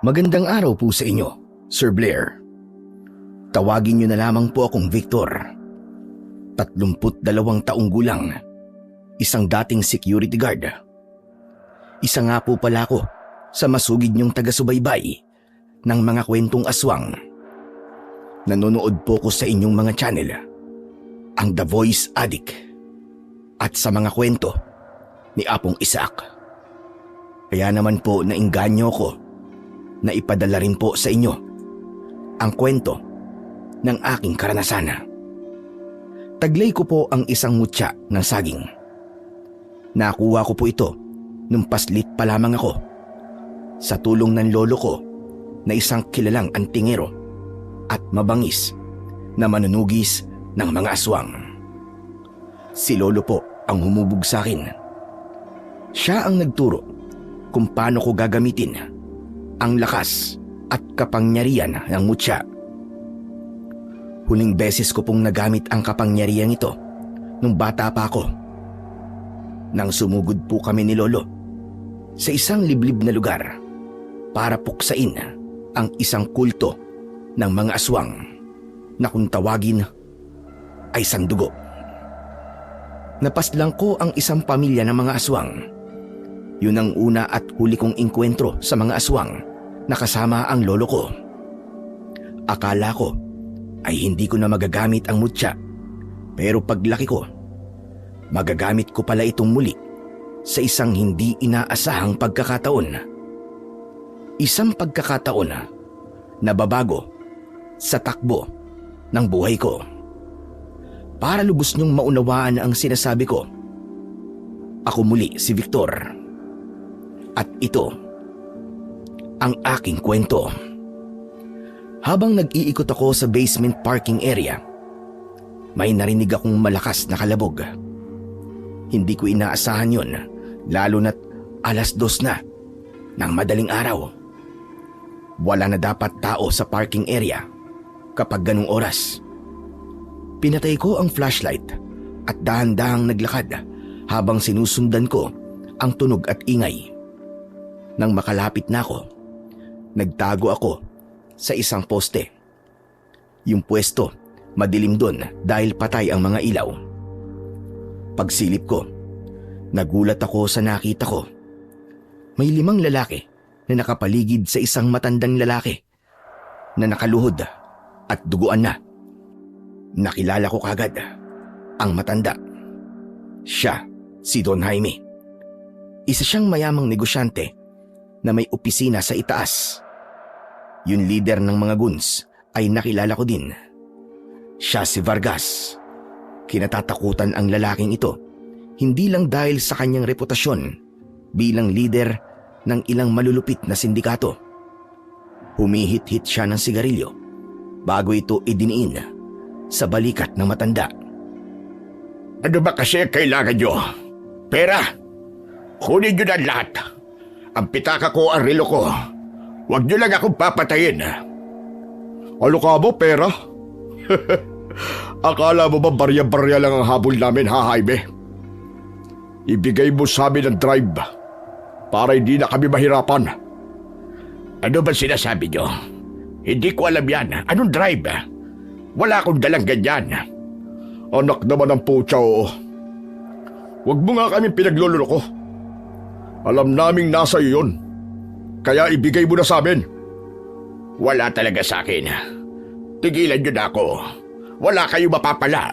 Magandang araw po sa inyo, Sir Blair. Tawagin niyo na lamang po akong Victor. 32 taong gulang, isang dating security guard. Isa nga po pala ako sa masugid niyong taga-subaybay ng mga kwentong aswang. Nanonood po ko sa inyong mga channel, ang The Voice Addict, at sa mga kwento ni Apong Isaac. Kaya naman po nainganyo ko na ipadala rin po sa inyo ang kwento ng aking karanasan. Taglay ko po ang isang mutya ng saging. Nakuha ko po ito nung paslit pa lamang ako sa tulong ng lolo ko na isang kilalang antingero at mabangis na manunugis ng mga aswang. Si lolo po ang humubog sa akin. Siya ang nagturo kung paano ko gagamitin ang lakas at kapangyarihan ng mutya. Huling beses ko pong nagamit ang kapangyarihan ito nung bata pa ako. Nang sumugod po kami ni Lolo sa isang liblib na lugar para puksain ang isang kulto ng mga aswang na kung tawagin ay sandugo. Napaslang ko ang isang pamilya ng mga aswang. Yun ang una at huli kong inkwentro sa mga aswang na kasama ang lolo ko. Akala ko ay hindi ko na magagamit ang mutya, pero paglaki ko, magagamit ko pala itong muli sa isang hindi inaasahang pagkakataon. Isang pagkakataon na babago sa takbo ng buhay ko. Para lubos niyong maunawaan ang sinasabi ko, ako muli si Victor. At ito ang aking kwento. Habang nag-iikot ako sa basement parking area, may narinig akong malakas na kalabog. Hindi ko inaasahan yon, lalo na't 2:00 na ng madaling araw. Wala na dapat tao sa parking area kapag ganung oras. Pinatay ko ang flashlight at dahan-dahang naglakad habang sinusundan ko ang tunog at ingay. Nang makalapit na ako, nagtago ako sa isang poste. Yung pwesto, madilim doon dahil patay ang mga ilaw. Pagsilip ko, nagulat ako sa nakita ko. May 5 lalaki na nakapaligid sa isang matandang lalaki na nakaluhod at duguan na. Nakilala ko kagad ang matanda. Siya si Don Jaime. Isa siyang mayamang negosyante na may opisina sa itaas. Yung leader ng mga goons ay nakilala ko din. Siya si Vargas. Kinatatakutan ang lalaking ito, hindi lang dahil sa kanyang reputasyon bilang leader ng ilang malulupit na sindikato. Humihit-hit siya ng sigarilyo bago ito idiniin sa balikat ng matanda. Ano ba kasi kailangan nyo? Pera! Kunin nyo na lahat. Ang pitaka ko, ang relo ko. Huwag nyo lang akong papatayin. Ano ka mo, pera? Akala mo ba barya-barya lang ang habol namin, ha, Jaime? Ibigay mo sa amin ang drive para hindi na kami mahirapan. Ano ba sinasabi nyo? Hindi ko alam yan. Anong drive? Wala akong dalang ganyan. Anak naman ng putya, oo. Huwag mo nga kami pinagluloko. Alam naming nasa iyo yun. Kaya ibigay mo na sa amin. Wala talaga sa akin. Tigilan nyo na ako. Wala kayo mapapala.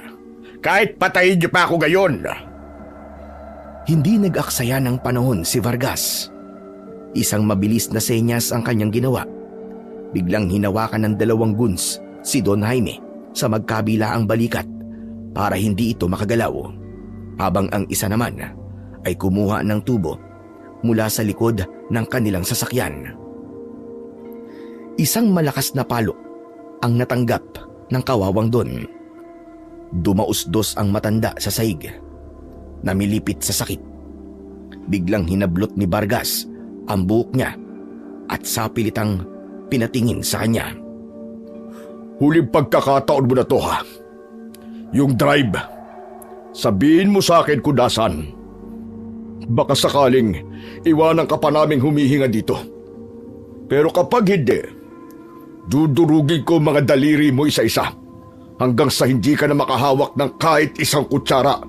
Kahit patayin nyo pa ako ngayon. Hindi nag-aksaya ng panahon si Vargas. Isang mabilis na senyas ang kanyang ginawa. Biglang hinawakan ng 2 goons si Don Jaime sa magkabilaang balikat para hindi ito makagalaw. Habang ang isa naman ay kumuha ng tubo mula sa likod ng kanilang sasakyan. Isang malakas na palo ang natanggap ng kawawang Don. Dumausdos ang matanda sa sahig. Namilipit sa sakit. Biglang hinablot ni Vargas ang buhok niya at sapilitang pinatingin sa kanya. Huling pagkakataon mo na to, ha? Yung drive. Sabihin mo sa akin kung nasaan. Baka sakaling iwanan ka pa naming humihinga dito. Pero kapag hindi, dudurugin ko mga daliri mo isa-isa hanggang sa hindi ka na makahawak ng kahit isang kutsara.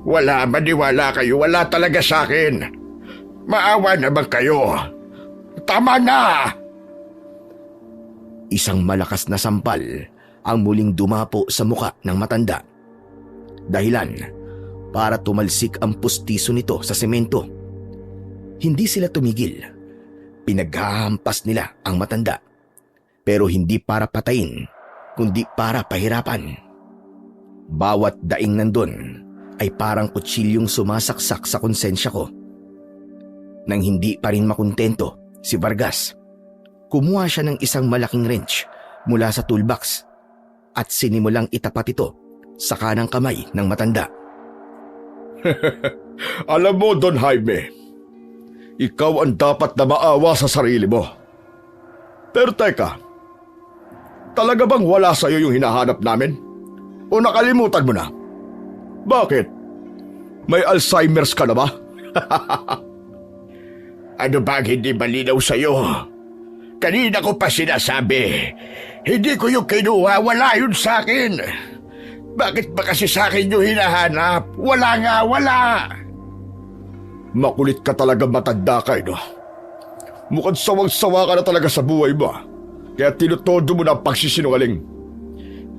Wala, maniwala kayo. Wala talaga sa akin. Maawa naman kayo. Tama na! Isang malakas na sampal ang muling dumapo sa muka ng matanda. Dahilan para tumalsik ang pustiso nito sa semento. Hindi sila tumigil. Pinaghahampas nila ang matanda. Pero hindi para patayin, kundi para pahirapan. Bawat daing nandun ay parang kutsilyong sumasaksak sa konsensya ko. Nang hindi pa rin makontento si Vargas, kumuha siya ng isang malaking wrench mula sa toolbox at sinimulang itapat ito sa kanang kamay ng matanda. Alam mo, Don Jaime, ikaw ang dapat na maawa sa sarili mo. Pero teka, talaga bang wala sa'yo yung hinahanap namin? O nakalimutan mo na? Bakit? May Alzheimer's ka na ba? Ano ba ang hindi malinaw sa'yo? Kanina ko pa sinasabi, hindi ko yung kinuha, wala yun sa akin. Bakit ba kasi sa akin yung hinahanap? Wala nga, wala. Makulit ka talaga, matanda ka, no? Mukhang sawang-sawa ka na talaga sa buhay mo. Kaya tinutodo mo na ang pagsisinungaling.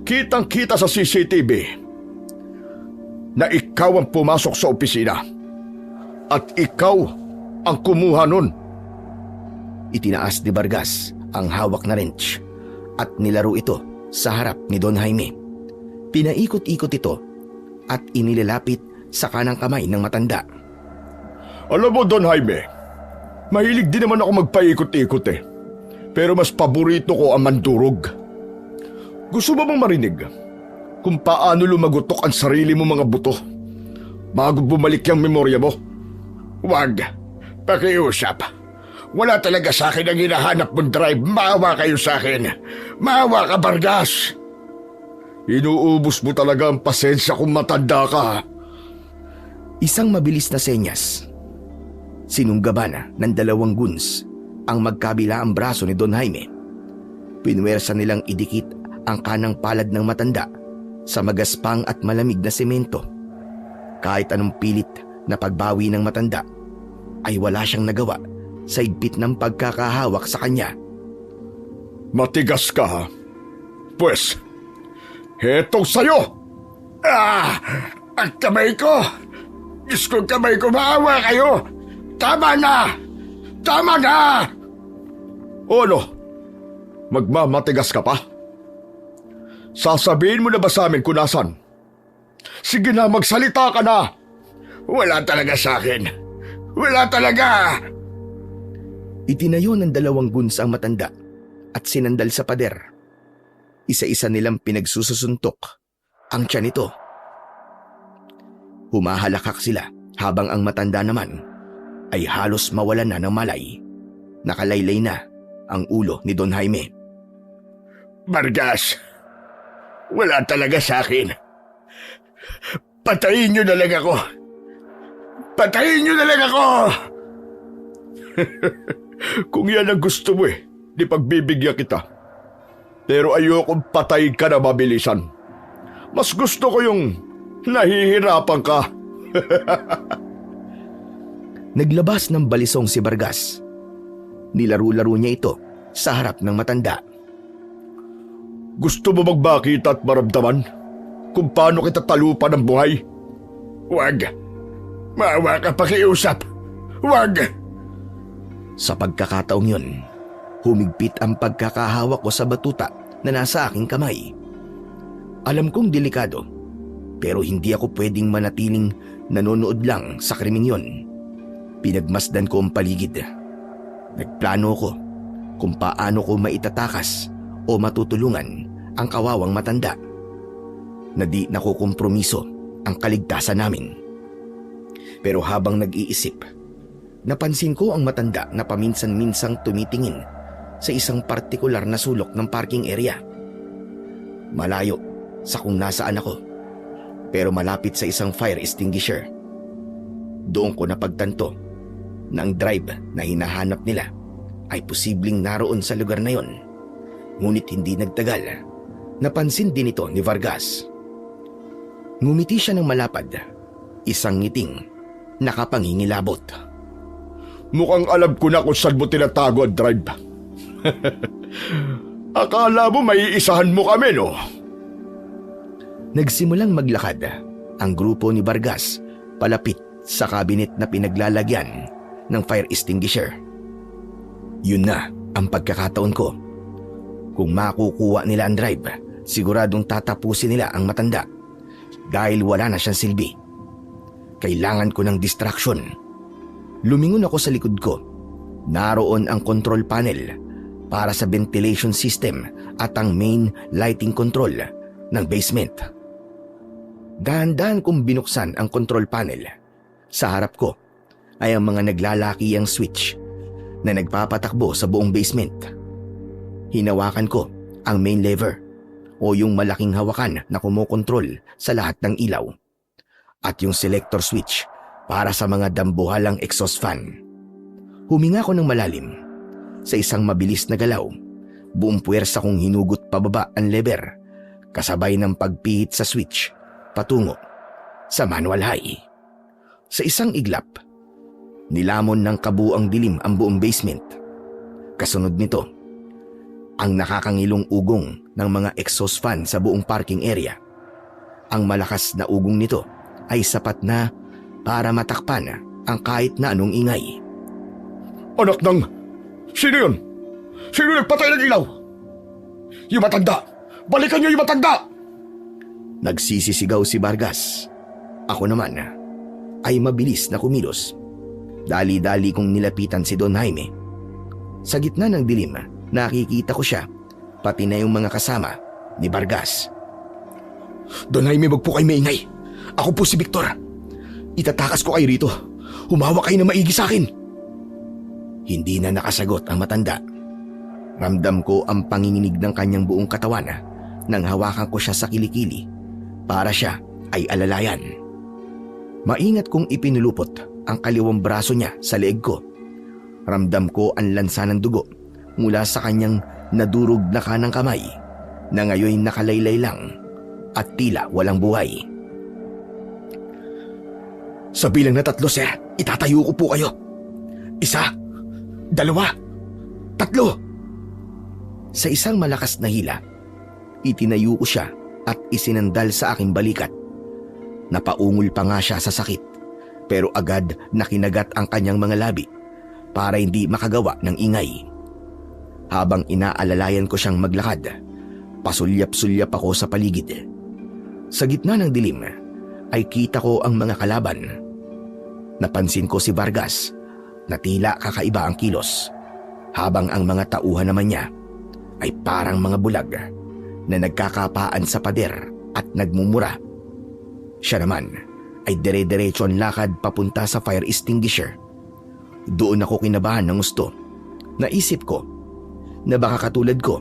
Kitang-kita sa CCTV na ikaw ang pumasok sa opisina at ikaw ang kumuha nun. Itinaas ni Vargas ang hawak na wrench at nilaro ito sa harap ni Don Jaime. Pinaikot-ikot ito at inilalapit sa kanang kamay ng matanda. Alam mo, Don Jaime, mahilig din naman ako magpaikot-ikot eh. Pero mas paborito ko ang mandurog. Gusto mo bang marinig kung paano lumagutok ang sarili mo mga buto bago bumalik yung memorya mo? Wag. Pakiusap. Wala talaga sa akin ang hinahanap mong drive. Maawa kayo sa akin. Maawa ka, Vargas. Inuubos mo talaga ang pasensya kung matanda ka. Isang mabilis na senyas. Sinunggaban ng dalawang guns ang magkabila ang braso ni Don Jaime. Pinwersa nilang idikit ang kanang palad ng matanda sa magaspang at malamig na semento. Kahit anong pilit na pagbawi ng matanda, ay wala siyang nagawa sa higpit ng pagkakahawak sa kanya. Matigas ka, ha? Pwes, hetong sayo! Ang kamay ko! Diyos ko, kamay ko, maawa kayo! Tama na! Tama na! O ano? Magmamatigas ka pa? Sasabihin mo na ba sa amin kung nasan? Sige na, magsalita ka na! Wala talaga sa akin. Wala talaga! Itinayo ng dalawang guns ang matanda at sinandal sa pader. Isa-isa nilang pinagsususuntok ang tiyan nito. Humahalakak sila habang ang matanda naman ay halos mawalan na ng malay. Nakalaylay na ang ulo ni Don Jaime. Vargas, wala talaga sa akin. Patayin niyo na lang ako. Patayin niyo na lang ako! Kung yan ang gusto mo di pagbibigyan kita. Pero ayokong patayin ka na mabilisan. Mas gusto ko yung nahihirapan ka. Naglabas ng balisong si Vargas. Nilaro-laro niya ito sa harap ng matanda. Gusto mo magbakita at maramdaman kung paano kita talupan ng buhay? Wag. Maawa ka, pakiusap. Wag. Sa pagkakataong yun, humigpit ang pagkakahawak ko sa batuta na nasa aking kamay. Alam kong delikado, pero hindi ako pwedeng manatiling nanonood lang sa krimeng yun. Pinagmasdan ko ang paligid. Nagplano ko kung paano ko maitatakas o matutulungan ang kawawang matanda na di nakukompromiso ang kaligtasan namin. Pero habang nag-iisip, napansin ko ang matanda na paminsan-minsang tumitingin sa isang partikular na sulok ng parking area. Malayo sa kung nasaan ako, pero malapit sa isang fire extinguisher. Doon ko napagtanto na ang drive na hinahanap nila ay posibleng naroon sa lugar na yon. Ngunit hindi nagtagal. Napansin din ito ni Vargas. Ngumiti siya ng malapad, isang ngiting nakapangingilabot. Mukhang alam ko na kung saan mo tinatago ang drive. Akala mo may iisahan mo kami, no? Nagsimulang maglakad ang grupo ni Vargas palapit sa kabinet na pinaglalagyan ng fire extinguisher. Yun na ang pagkakataon ko. Kung makukuha nila ang drive, siguradong tatapusin nila ang matanda dahil wala na siyang silbi. Kailangan ko ng distraction. Lumingon ako sa likod ko. Naroon ang control panel para sa ventilation system at ang main lighting control ng basement. Dahan-dahan kong binuksan ang control panel. Sa harap ko ay ang mga naglalakiyang switch na nagpapatakbo sa buong basement. Hinawakan ko ang main lever o yung malaking hawakan na kumokontrol sa lahat ng ilaw at yung selector switch para sa mga dambuhalang exhaust fan. Huminga ko ng malalim. Sa isang mabilis na galaw, buong puwersa kong hinugot pababa ang lever kasabay ng pagpihit sa switch patungo sa manual high. Sa isang iglap, nilamon ng kabuang dilim ang buong basement. Kasunod nito, ang nakakangilong ugong ng mga exhaust fan sa buong parking area. Ang malakas na ugong nito ay sapat na para matakpan ang kahit na anong ingay. Anak ng... Sino yun? Sino nagpatay ng ilaw? Yung matanda! Balikan niyo yung matanda! Nagsisisigaw si Vargas. Ako naman ay mabilis na kumilos. Dali-dali kong nilapitan si Don Jaime. Sa gitna ng dilim, nakikita ko siya, pati na yung mga kasama ni Vargas. Don Jaime, wag po kayo maingay. Ako po si Victor. Itatakas ko kayo rito. Humawak kayo na maigi sa akin. Hindi na nakasagot ang matanda. Ramdam ko ang panginginig ng kanyang buong katawan nang hawakan ko siya sa kilikili para siya ay alalayan. Maingat kong ipinulupot ang kaliwang braso niya sa leeg ko. Ramdam ko ang lansa ng dugo mula sa kanyang nadurog na kanang kamay na ngayon nakalaylay lang at tila walang buhay. Sa bilang na 3, sir, itatayo ko po kayo. 1, 2, 3. Sa isang malakas na hila, itinayo ko siya at isinandal sa aking balikat. Napaungol pa nga siya sa sakit, pero agad na kinagat ang kanyang mga labi para hindi makagawa ng ingay. Habang inaalalayan ko siyang maglakad, pasulyap-sulyap ako sa paligid. Sa gitna ng dilim ay kita ko ang mga kalaban. Napansin ko si Vargas na tila kakaiba ang kilos, habang ang mga tauhan naman niya ay parang mga bulag na nagkakapaan sa pader at nagmumura. Siya naman ay dire-diretso ang lakad papunta sa fire extinguisher. Doon ako kinabahan ng gusto. Naisip ko na baka katulad ko,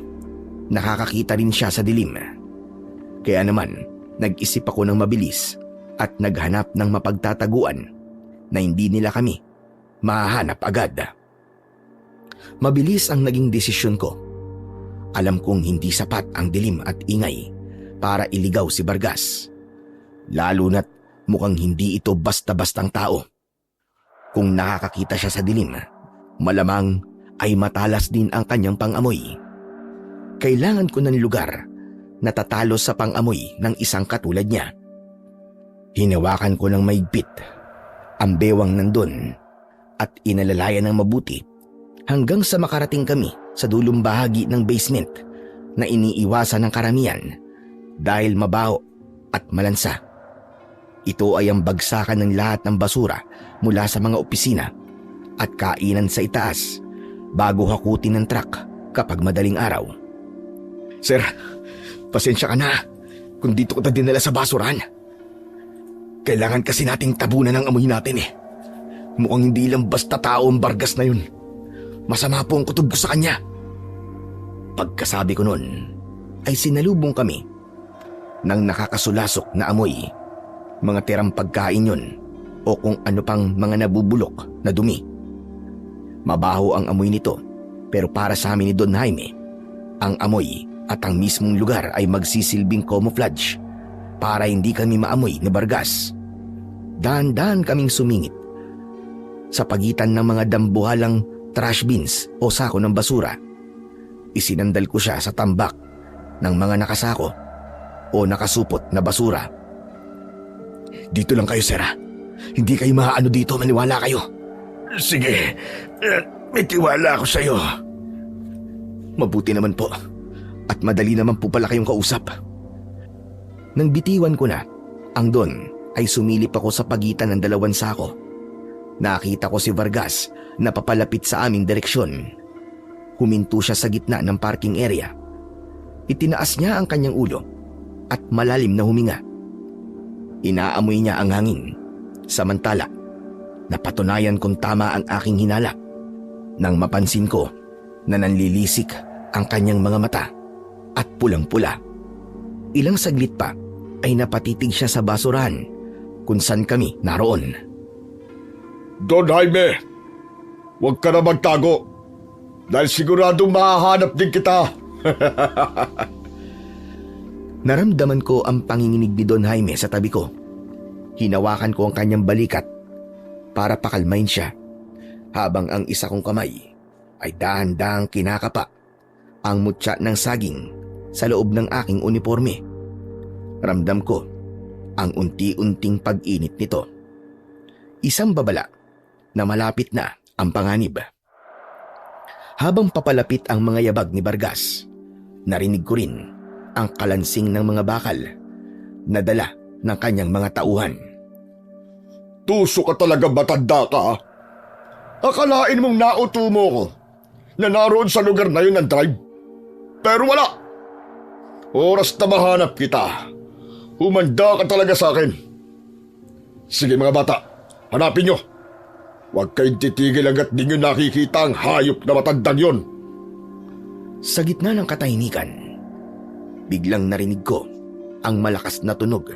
nakakakita rin siya sa dilim. Kaya naman, nag-isip ako ng mabilis at naghanap ng mapagtataguan na hindi nila kami mahahanap agad. Mabilis ang naging desisyon ko. Alam kong hindi sapat ang dilim at ingay para iligaw si Vargas. Lalo na't mukhang hindi ito basta-bastang tao. Kung nakakakita siya sa dilim, malamang ay matalas din ang kanyang pang-amoy. Kailangan ko ng lugar na tatalo sa pang-amoy ng isang katulad niya. Hinawakan ko ng maigpit ang bewang nandun at inalalayan ng mabuti hanggang sa makarating kami sa dulong bahagi ng basement na iniiwasan ng karamihan dahil mabaho at malansa. Ito ay ang bagsakan ng lahat ng basura mula sa mga opisina at kainan sa itaas bago hakutin ng truck kapag madaling araw. Sir, pasensya ka na kung dito ko dinala sa basurahan. Kailangan kasi nating tabunan ang amoy natin eh. Mukhang hindi lang basta tao ang Vargas na yun. Masama po ang kutob ko sa kanya. Pagkasabi ko nun, ay sinalubong kami ng nakakasulasok na amoy. Mga tirang pagkain yun o kung ano pang mga nabubulok na dumi. Mabaho ang amoy nito Pero para sa amin ni Don Jaime, ang amoy at ang mismong lugar ay magsisilbing camouflage para hindi kami maamoy ni Vargas. Dahan-dahan kaming sumingit sa pagitan ng mga dambuhalang trash bins o sako ng basura. Isinandal ko siya sa tambak ng mga nakasako o nakasupot na basura. Dito lang kayo, Sera. Hindi kayo maaano dito, maniwala kayo. Sige, may tiwala ako sa'yo. Mabuti naman po. At madali naman po pala kayong kausap. Nang bitiwan ko na, ang Don ay sumilip ako sa pagitan ng dalawang sako. Nakita ko si Vargas na papalapit sa aming direksyon. Huminto siya sa gitna ng parking area. Itinaas niya ang kanyang ulo at malalim na huminga. Inaamoy niya ang hangin. Samantala, napatunayan kong tama ang aking hinala nang mapansin ko na nanlilisik ang kanyang mga mata at pulang-pula. Ilang saglit pa ay napatitig siya sa basurahan kung saan kami naroon. Don Jaime, huwag ka na magtago dahil siguradong mahahanap din kita. Naramdaman ko ang panginginig ni Don Jaime sa tabi ko. Hinawakan ko ang kanyang balikat para pakalmain siya habang ang isa kong kamay ay dahan-dahang kinakapa ang mutya ng saging sa loob ng aking uniforme. Ramdam ko ang unti-unting pag-init nito. Isang babala na malapit na ang panganib. Habang papalapit ang mga yabag ni Vargas, narinig ko rin ang kalansing ng mga bakal na dala ng kanyang mga tauhan. Tuso ka talaga, matanda ka. Akalain mong nauto mo ko na naroon sa lugar na yun ng drive. Pero wala. Oras na mahanap kita. Humanda ka talaga sa akin. Sige mga bata, hanapin nyo. Huwag kayong titigil hanggat di nyo nakikita ang hayop na matandang yun. Sa gitna ng katahimikan, biglang narinig ko ang malakas na tunog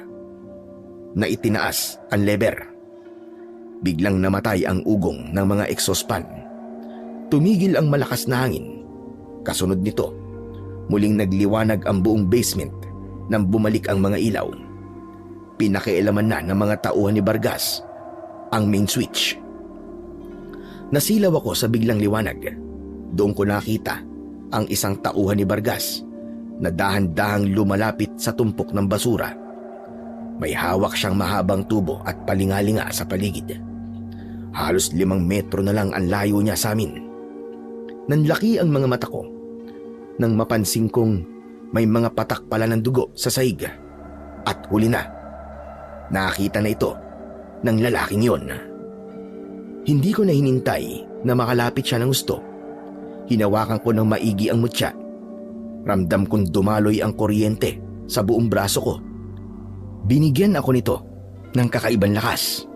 na itinaas ang lever. Biglang namatay ang ugong ng mga exhaust fan. Tumigil ang malakas na hangin. Kasunod nito, muling nagliwanag ang buong basement nang bumalik ang mga ilaw. Pinakialaman na ng mga tauhan ni Vargas ang main switch. Nasilaw ako sa biglang liwanag. Doon ko nakita ang isang tauhan ni Vargas na dahan-dahang lumalapit sa tumpok ng basura. May hawak siyang mahabang tubo at palingalinga sa paligid. Halos 5 metro na lang ang layo niya sa amin. Nanlaki ang mga mata ko nang mapansin kong may mga patak pala ng dugo sa sahig. At huli na, nakita na ito ng lalaking yon. Hindi ko na hinintay na makalapit siya ng gusto. Hinawakan ko ng maigi ang mutya. Ramdam kong dumaloy ang kuryente sa buong braso ko. Binigyan ako nito ng kakaibang lakas.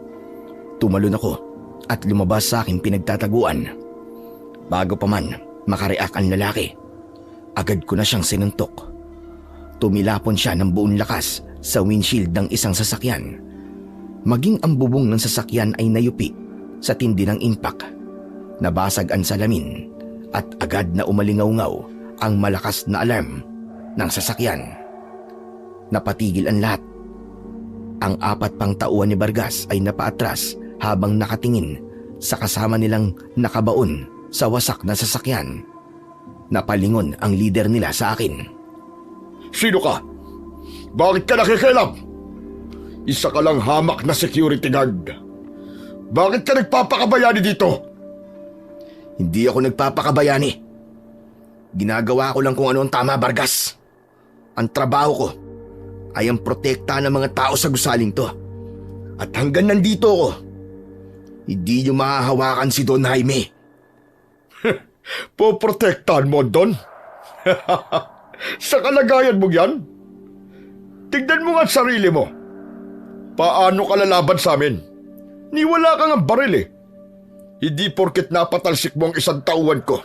Tumalon ako at lumabas sa aking pinagtataguan. Bago pa man makareact ang lalaki, agad ko na siyang sinuntok. Tumilapon siya ng buong lakas sa windshield ng isang sasakyan. Maging ang bubong ng sasakyan ay nayupi sa tindi ng impact. Nabasag ang salamin at agad na umalingaw-ngaw ang malakas na alarm ng sasakyan. Napatigil ang lahat. Ang 4 pang tauhan ni Vargas ay napaatras habang nakatingin sa kasama nilang nakabaon sa wasak na sasakyan. Napalingon ang leader nila sa akin. Sino ka? Bakit ka nakikialam? Isa ka lang hamak na security guard. Bakit ka nagpapakabayani dito? Hindi ako nagpapakabayani. Ginagawa ko lang kung ano ang tama, Vargas. Ang trabaho ko ay ang protekta ng mga tao sa gusaling to. At hanggang nandito ako, hindi niyo mahahawakan si Don Jaime. Poprotektahan mo, Don? Sa kalagayan mo yan? Tignan mo nga ang sarili mo. Paano ka lalaban sa amin? Ni wala kang ang baril eh. Hindi porket napatalsik mo ang isang tauhan ko,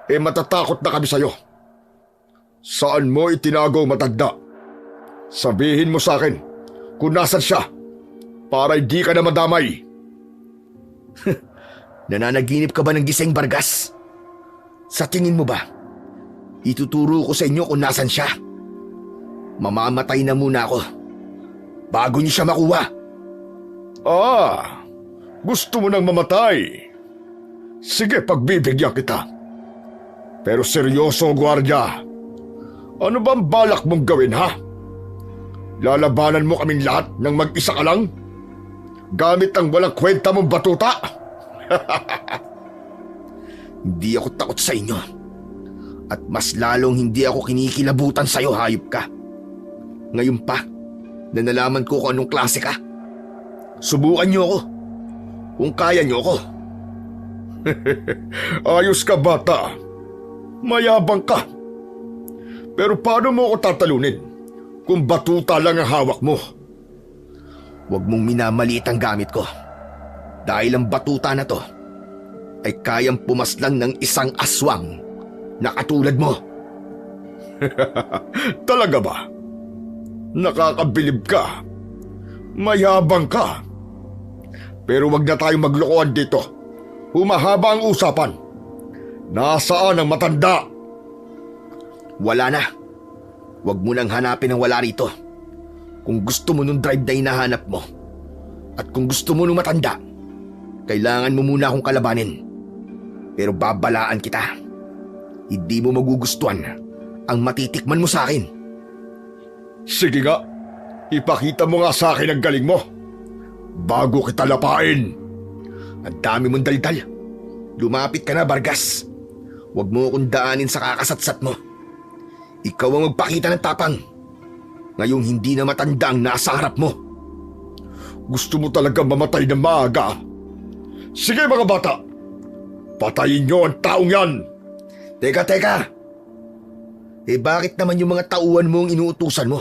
matatakot na kami sa'yo. Saan mo itinago, matanda? Sabihin mo sa akin kung nasan siya para hindi ka na madamay. Nananaginip ka ba ng gising, Vargas? Sa tingin mo ba, ituturo ko sa inyo kung nasan siya? Mamamatay na muna ako bago niyo siya makuha. Gusto mo nang mamatay? Sige, pagbibigyan kita. Pero seryoso, gwardiya. Ano bang balak mong gawin, ha? Lalabanan mo kaming lahat ng mag-isa ka lang? Gamit ang walang kwenta mong batuta? Hindi ako takot sa inyo. At mas lalong hindi ako kinikilabutan sa'yo, hayop ka. Ngayon pa, na nalaman ko kung anong klase ka. Subukan niyo ako. Kung kaya niyo ako. Ayos ka, bata. Mayabang ka. Pero paano mo ako tatalunin kung batuta lang ang hawak mo? Huwag mong minamaliit ang gamit ko. Dahil ang batuta na to ay kayang pumaslang ng isang aswang na katulad mo. Talaga ba? Nakakabilib ka. Mayabang ka. Pero wag na tayong maglokohan dito. Humahaba ang usapan. Nasaan ang matanda? Wala na. Huwag mo nang hanapin ang wala rito. Kung gusto mo nung drive na hinahanap mo, at kung gusto mo nung matanda, kailangan mo muna akong kalabanin. Pero babalaan kita. Hindi mo magugustuhan ang matitikman mo sa akin. Sige nga, ipakita mo nga sa akin ang galing mo bago kita lapain. Ang dami mong daldal. Lumapit ka na, Vargas. Huwag mo akong daanin sa kakasatsat mo. Ikaw ang magpakita ng tapang. Ngayong hindi na matanda ang nasa harap mo. Gusto mo talaga mamatay ng maaga? Sige mga bata, patayin niyo ang taong yan. Teka. Bakit naman yung mga tauhan mo ang inuutusan mo?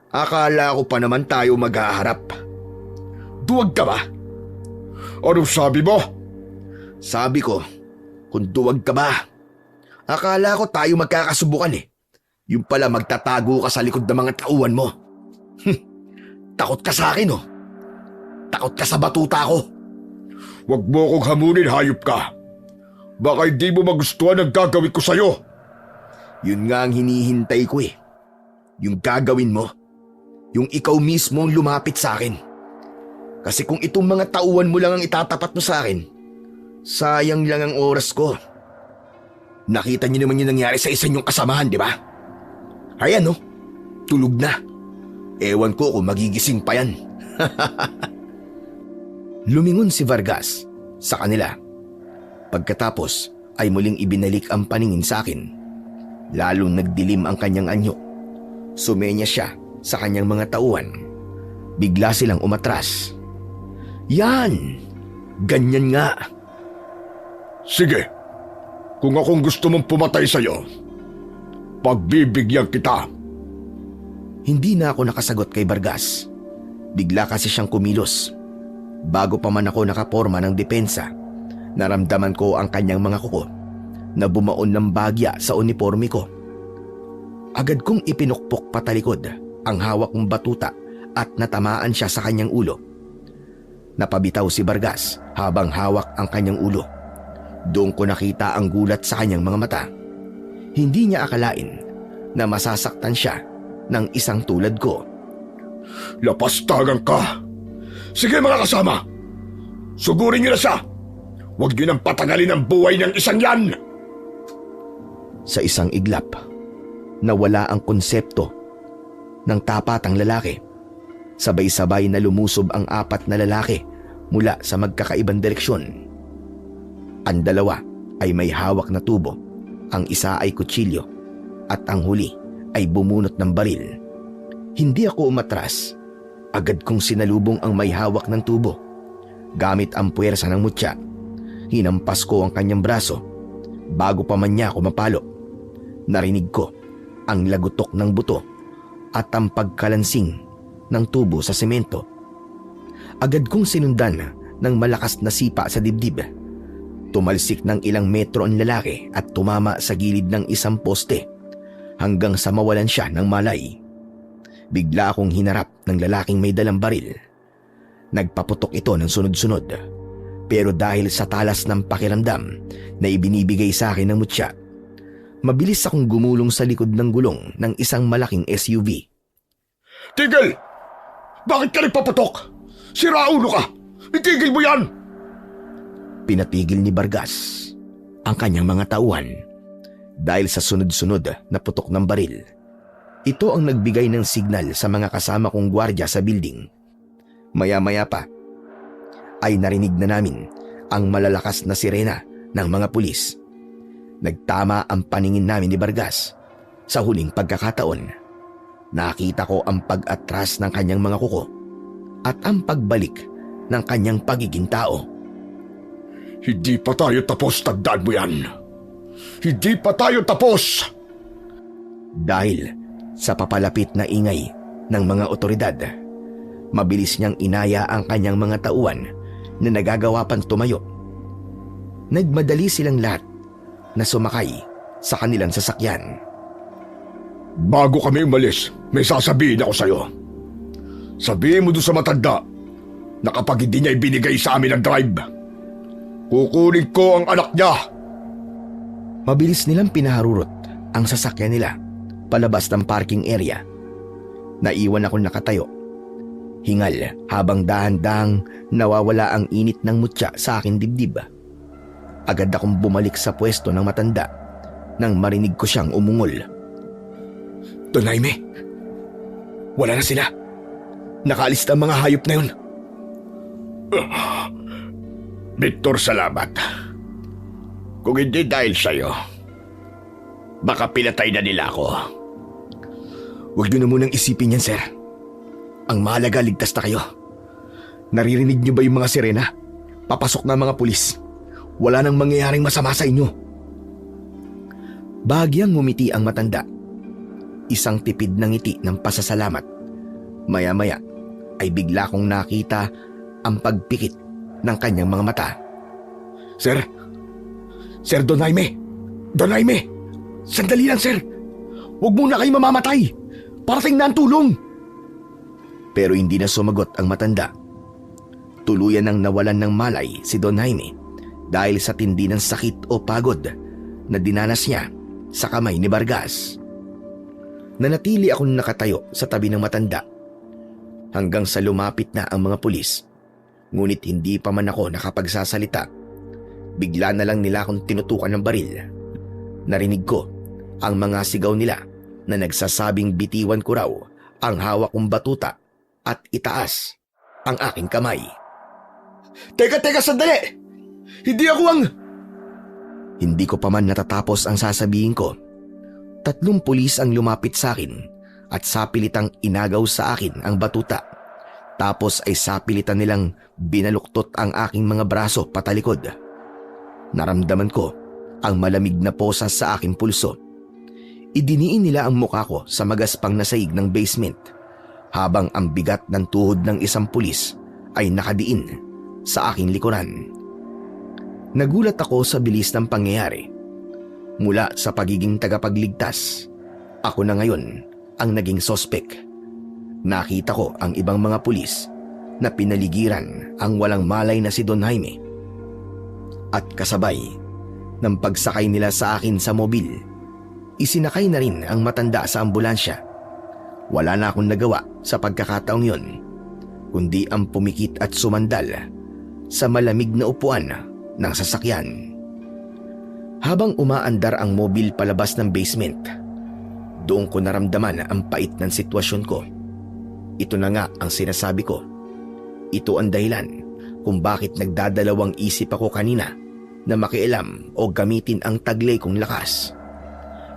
Akala ko pa naman tayo maghaharap. Duwag ka ba? Anong sabi mo? Sabi ko, kung duwag ka ba? Akala ko tayo magkakasubukan eh. Yung pala magtatago ka sa likod ng mga tauhan mo. Takot ka sa akin oh. Takot ka sa batuta ko. Huwag mo akong hamunin, hayop ka. Baka hindi mo magustuhan ang gagawin ko sa'yo. Yun nga ang hinihintay ko eh. Yung gagawin mo. Yung ikaw mismo ang lumapit sa akin. Kasi kung itong mga tauhan mo lang ang itatapat mo sa akin, sayang lang ang oras ko. Nakita niyo naman yung nangyari sa isa niyong kasamahan, di ba? Ayan oh, tulog na. Ewan ko kung magigising pa yan. Lumingon si Vargas sa kanila. Pagkatapos ay muling ibinalik ang paningin sa akin. Lalong nagdilim ang kanyang anyo. Sumenya siya sa kanyang mga tauhan. Bigla silang umatras. Yan! Ganyan nga. Sige, kung akong gusto mong pumatay sa'yo, pagbibigyan kita. Hindi na ako nakasagot kay Vargas. Bigla kasi siyang kumilos. Bago pa man ako nakaporma ng depensa, naramdaman ko ang kanyang mga kuko na bumaon ng bagya sa uniforme ko. Agad kong ipinukpok patalikod ang hawak kong batuta at natamaan siya sa kanyang ulo. Napabitaw si Vargas habang hawak ang kanyang ulo. Doon ko nakita ang gulat sa kanyang mga mata. Hindi niya akalain na masasaktan siya ng isang tulad ko. Lapastagan ka! Sige mga kasama, sugurin niyo na siya. Huwag niyo nang patagalin ang buhay ng isang yan. Sa isang iglap, nawala ang konsepto ng tapatang lalaki. Sabay-sabay na lumusob ang apat na lalaki mula sa magkakaibang direksyon. Ang dalawa ay may hawak na tubo, ang isa ay kutsilyo, at ang huli ay bumunot ng baril. Hindi ako umatras. Agad kong sinalubong ang may hawak ng tubo. Gamit ang puwersa ng mutya, hinampas ko ang kanyang braso. Bago pa man niya ako mapalo, narinig ko ang lagutok ng buto at ang pagkalansing ng tubo sa semento. Agad kong sinundan ng malakas na sipa sa dibdib. Tumalsik ng ilang metro ang lalaki at tumama sa gilid ng isang poste hanggang sa mawalan siya ng malay. Bigla akong hinarap ng lalaking may dalang baril. Nagpaputok ito ng sunod-sunod. Pero dahil sa talas ng pakiramdam na ibinibigay sa akin ng mutya, mabilis akong gumulong sa likod ng gulong ng isang malaking SUV. Tigil! Bakit ka nagpapatok? Siraulo ka! Itigil mo yan! Pinatigil ni Vargas ang kanyang mga tauhan dahil sa sunod-sunod na putok ng baril. Ito ang nagbigay ng signal sa mga kasama kong gwardiya sa building. Maya-maya pa ay narinig na namin ang malalakas na sirena ng mga pulis. Nagtama ang paningin namin ni Vargas. Sa huling pagkakataon, nakita ko ang pag-atras ng kanyang mga kuko at ang pagbalik ng kanyang pagiging tao. Hindi pa tayo tapos, tandaan mo yan. Hindi pa tayo tapos! Dahil sa papalapit na ingay ng mga otoridad, mabilis niyang inaya ang kanyang mga tauhan na nagagawa pang tumayo. Nagmadali silang lahat na sumakay sa kanilang sasakyan. Bago kami umalis, may sasabihin ako sa'yo. Sabihin mo doon sa matanda na kapag hindi niya ibinigay sa amin ang drive, kukunin ko ang anak niya. Mabilis nilang pinaharurot ang sasakyan nila palabas ng parking area. Naiwan ako nakatayo. Hingal habang dahan-dahang nawawala ang init ng mutya sa aking dibdib. Agad akong bumalik sa pwesto ng matanda nang marinig ko siyang umungol. Don Jaime, wala na sila. Nakaalis na ang mga hayop na yun. Victor, salamat. Kung hindi dahil sa'yo, baka pinatay na nila ako. Huwag niyo na munang isipin yan, sir. Ang mahalaga, ligtas na kayo. Naririnig niyo ba yung mga sirena? Papasok na mga pulis. Wala nang mangyayaring masama sa inyo. Bahagyang ngumiti ang matanda. Isang tipid na ngiti ng pasasalamat. Maya-maya ay bigla kong nakita ang pagpikit ng kanyang mga mata. Sir! Sir Don Jaime! Don Jaime! Sandali lang, sir! Huwag muna kayo mamamatay! Parating na ang tulong! Pero hindi na sumagot ang matanda. Tuluyan nang nawalan ng malay si Don Jaime dahil sa tindi ng sakit o pagod na dinanas niya sa kamay ni Vargas. Nanatili akong nakatayo sa tabi ng matanda hanggang sa lumapit na ang mga pulis. Ngunit hindi pa man ako nakapagsasalita. Bigla na lang nila akong tinutukan ng baril. Narinig ko ang mga sigaw nila na nagsasabing bitiwan ko raw ang hawak kong batuta at itaas ang aking kamay. Teka, sandali! Hindi ako ang... Hindi ko pa man natatapos ang sasabihin ko. 3 pulis ang lumapit sa akin at sapilitang inagaw sa akin ang batuta. Tapos ay sapilitan nilang binaluktot ang aking mga braso patalikod. Naramdaman ko ang malamig na posas sa aking pulso. Idiniin nila ang mukha ko sa magaspang na sahig ng basement habang ang bigat ng tuhod ng isang pulis ay nakadiin sa aking likuran. Nagulat ako sa bilis ng pangyayari. Mula sa pagiging tagapagligtas, ako na ngayon ang naging sospek. Nakita ko ang ibang mga pulis na pinaligiran ang walang malay na si Don Jaime. At kasabay ng pagsakay nila sa akin sa mobil, isinakay na rin ang matanda sa ambulansya. Wala na akong nagawa sa pagkakataong yon, kundi ang pumikit at sumandal sa malamig na upuan ng sasakyan. Habang umaandar ang mobil palabas ng basement, doon ko naramdaman ang pait ng sitwasyon ko. Ito na nga ang sinasabi ko. Ito ang dahilan kung bakit nagdadalawang isip ako kanina na makialam o gamitin ang taglay kong lakas.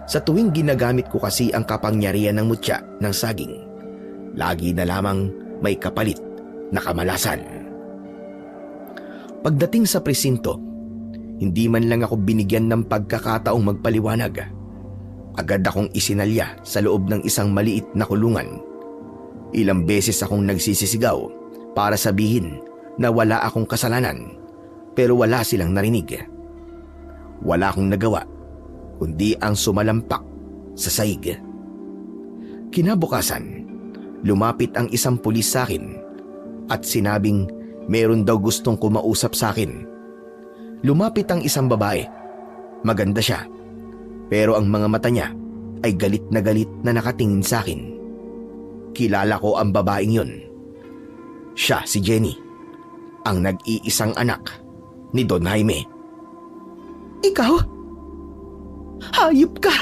Sa tuwing ginagamit ko kasi ang kapangyarihan ng mutya ng saging, lagi na lamang may kapalit na kamalasan. Pagdating sa presinto, hindi man lang ako binigyan ng pagkakataong magpaliwanag. Agad akong isinalya sa loob ng isang maliit na kulungan. Ilang beses akong nagsisisigaw para sabihin na wala akong kasalanan, pero wala silang narinig. Wala akong nagawa kundi ang sumalampak sa sahig. Kinabukasan, lumapit ang isang pulis sa akin at sinabing Meron daw gustong kumausap sa akin. Lumapit ang isang babae. Maganda siya. Pero ang mga mata niya ay galit na nakatingin sa akin. Kilala ko ang babaeng yun. Siya si Jenny, ang nag-iisang anak ni Don Jaime. Ikaw? Hayop ka!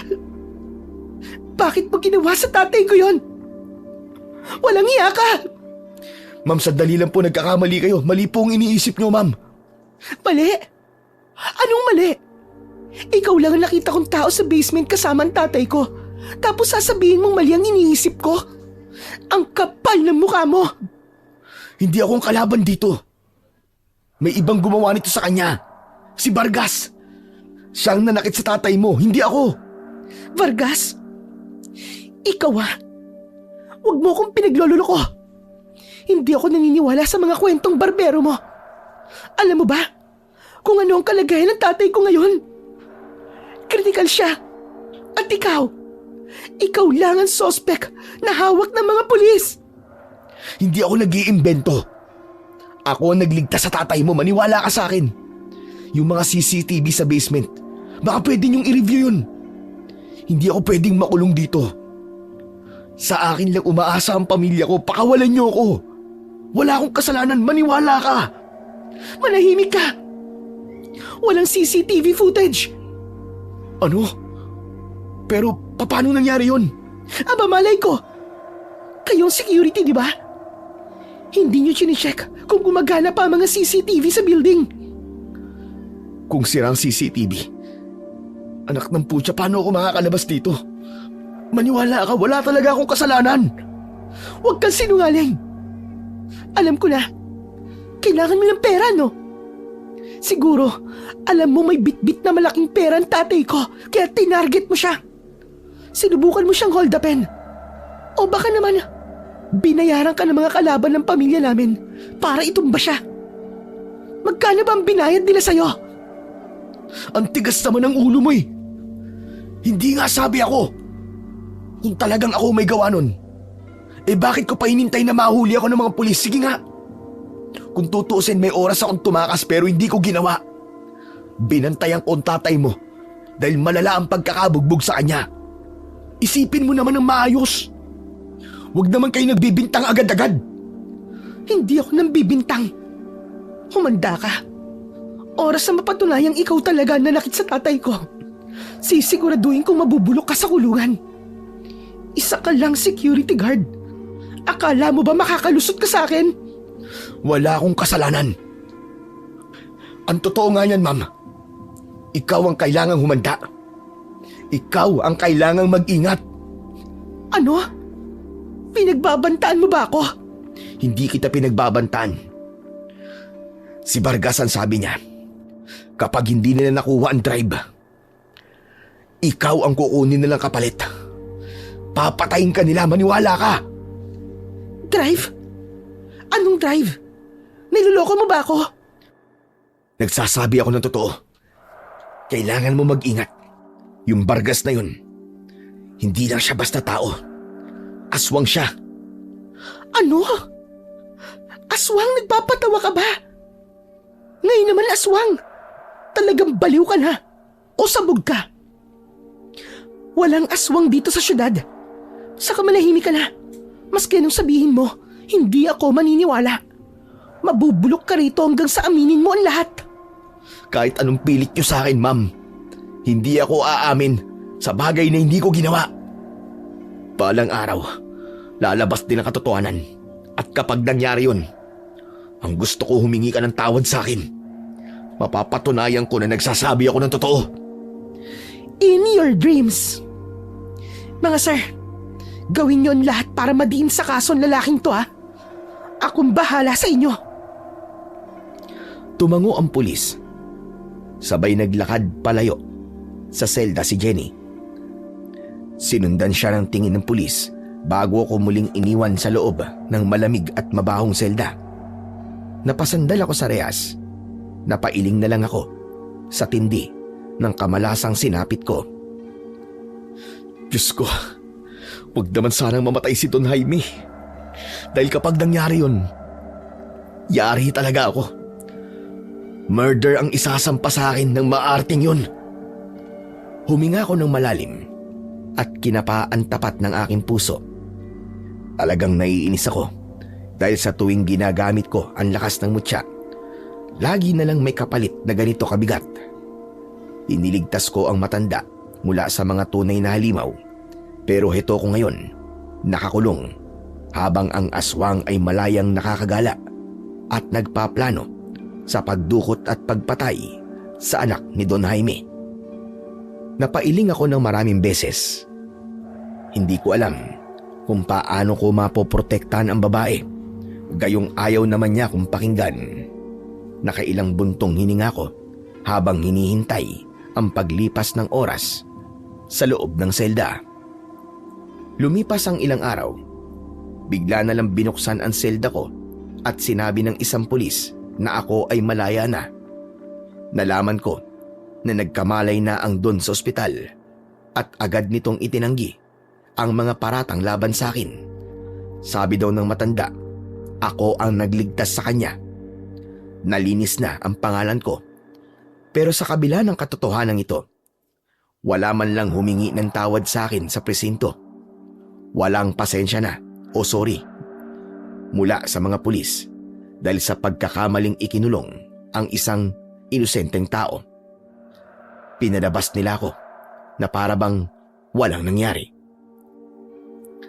Bakit mo ginawa sa tatay ko yon? Walang iya ka! Ma'am, sandali lang po, nagkakamali kayo. Mali po ang iniisip nyo, ma'am. Mali? Anong mali? Ikaw lang ang nakita kong tao sa basement kasama ang tatay ko. Tapos sasabihin mong mali ang iniisip ko? Ang kapal ng mukha mo! Hindi ako ang kalaban dito. May ibang gumawa nito sa kanya. Si Vargas. Siya ang nanakit sa tatay mo, hindi ako. Vargas? Ikaw Huwag mo akong pinaglololoko. Hindi ako naniniwala sa mga kwentong barbero mo. Alam mo ba kung ano ang kalagayan ng tatay ko ngayon? Kritikal siya. At ikaw lang ang suspect na hawak ng mga pulis. Hindi ako nag-iimbento. Ako ang nagligtas sa tatay mo, maniwala ka sa akin. Yung mga CCTV sa basement, baka pwede niyong i-review yun. Hindi ako pwedeng makulong dito. Sa akin lang umaasa ang pamilya ko, pakawalan niyo ako. Wala akong kasalanan, maniwala ka. Manahimik ka. Walang CCTV footage. Ano? Pero paano nangyari yun? Aba malay ko. Kayong security, di ba? Hindi niyo chine-check kung gumagana pa ang mga CCTV sa building. Kung sirang CCTV, anak ng putya, paano ako makakalabas dito? Maniwala ka, wala talaga akong kasalanan. Huwag kang sinungaling. Alam ko na, kailangan mo ng pera, no? Siguro, alam mo may bitbit na malaking pera ang tatay ko, kaya tinarget mo siya. Sinubukan mo siyang hold upin. O baka naman, binayaran ka ng mga kalaban ng pamilya namin para itumba siya. Magkano ba ang binayad nila sa'yo? Ang tigas naman ng ulo mo eh. Hindi nga sabi ako. Kung talagang ako may gawa nun, bakit ko pa inintay na mahuli ako ng mga pulis? Sige nga. Kung tutuusin, may oras akong tumakas pero hindi ko ginawa. Binantayan ko ang tatay mo dahil malala ang pagkakabugbog sa kanya. Isipin mo naman ng maayos. Huwag naman kayo nagbibintang agad-agad. Hindi ako nang bibintang. Humanda ka. Oras na mapatunayang ikaw talaga nanakit sa tatay ko. Sisiguraduhin kong mabubulok ka sa kulungan. Isa ka lang security guard. Akala mo ba makakalusot ka sa akin? Wala akong kasalanan. Ang totoo nga yan, ma'am. Ikaw ang kailangang humanda. Ikaw ang kailangang mag-ingat. Ano? Pinagbabantaan mo ba ako? Hindi kita pinagbabantaan. Si Vargas ang sabi niya, kapag hindi nila nakuha ang drive, ikaw ang kukunin nilang kapalit. Papatayin ka nila, maniwala ka. Drive? Anong drive? Niloloko mo ba ako? Nagsasabi ako ng totoo. Kailangan mo mag-ingat. Yung Vargas na yun, hindi lang siya basta tao. Aswang siya. Ano? Aswang? Nagpapatawa ka ba? Ngayon naman aswang. Talagang baliw ka na. O sabog ka. Walang aswang dito sa syudad. Saka manahimik ka na. Maski anong sabihin mo, hindi ako maniniwala. Mabubulok ka rito hanggang sa aminin mo ang lahat. Kahit anong pilit niyo sa akin, ma'am, hindi ako aamin sa bagay na hindi ko ginawa. Balang araw, lalabas din ang katotohanan. At kapag nangyari yun, ang gusto ko humingi ka ng tawad sa akin. Mapapatunayan ko na nagsasabi ako ng totoo. In your dreams. Mga sir, gawin niyo ang lahat para madiin sa kaso ng lalaking to ha. Akong bahala sa inyo. Tumango ang pulis. Sabay naglakad palayo sa selda si Jenny. Sinundan siya ng tingin ng pulis bago ako muling iniwan sa loob ng malamig at mabahong selda. Napasandal ako sa rehas. Napailing na lang ako sa tindi ng kamalasang sinapit ko. Diyos ko, huwag naman sanang mamatay si Don Jaime. Dahil kapag nangyari yun, Yari talaga ako. Murder ang isasampa sa akin ng maarting yun. Huminga ako ng malalim at kinapa ang tapat ng aking puso. Talagang naiinis ako dahil sa tuwing ginagamit ko ang lakas ng mutya, lagi na lang may kapalit na ganito kabigat. Iniligtas ko ang matanda mula sa mga tunay na halimaw, pero heto ko ngayon, nakakulong, habang ang aswang ay malayang nakakagala at nagpaplano sa pagdukot at pagpatay sa anak ni Don Jaime. Napailing ako ng maraming beses. Hindi ko alam kung paano ko mapoprotektahan ang babae, gayong ayaw naman niya kung pakinggan. Nakailang buntong hininga ko habang hinihintay ang paglipas ng oras sa loob ng selda. Lumipas ang ilang araw. Bigla na lang binuksan ang selda ko at sinabi ng isang pulis na ako ay malaya na. Nalaman ko na nagkamalay na ang Don sa ospital at agad nitong itinanggi ang mga paratang laban sa akin. Sabi daw ng matanda, ako ang nagligtas sa kanya. Nalinis na ang pangalan ko. Pero sa kabila ng katotohanan ito, wala man lang humingi ng tawad sa akin sa presinto. Walang pasensya na o sorry mula sa mga pulis dahil sa pagkakamaling ikinulong ang isang inosenteng tao. Pinalabas nila ako na para bang walang nangyari.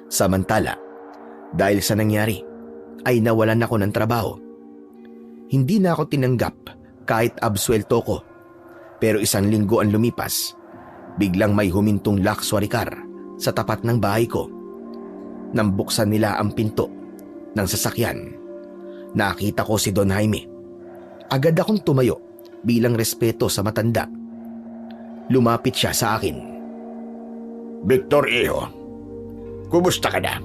Samantala, dahil sa nangyari, ay nawalan ako ng trabaho. Hindi na ako tinanggap kahit absuelto ko. Pero 1 linggo ang lumipas, biglang may humintong luxury car sa tapat ng bahay ko. Nang buksan nila ang pinto ng sasakyan, nakita ko si Don Jaime. Agad akong tumayo bilang respeto sa matanda. Lumapit siya sa akin. Victor Iho, kumusta ka na?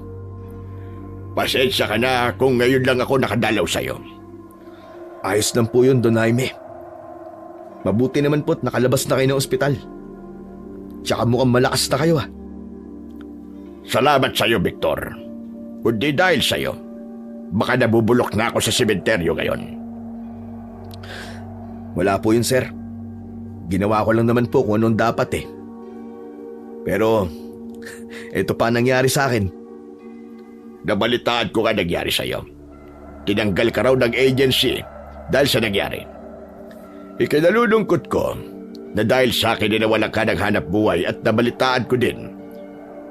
Pasensya ka na kung ngayon lang ako nakadalaw sa'yo. Ayos lang po yun, Don Jaime. Mabuti naman po't nakalabas na kayo ng ospital. Tsaka mukhang malakas na kayo Salamat sa'yo, Victor. Kundi dahil sa'yo, baka nabubulok na ako sa sementeryo ngayon. Wala po yun, sir. Ginawa ko lang naman po kung anong dapat Pero, ito pa nangyari sa akin. Nabalitaan ko ka nangyari sa'yo. Tinanggal ka raw ng agency dahil sa nangyari. Ikinalulungkot ko na dahil sa akin nawalan ka ng hanap buhay at nabalitaan ko din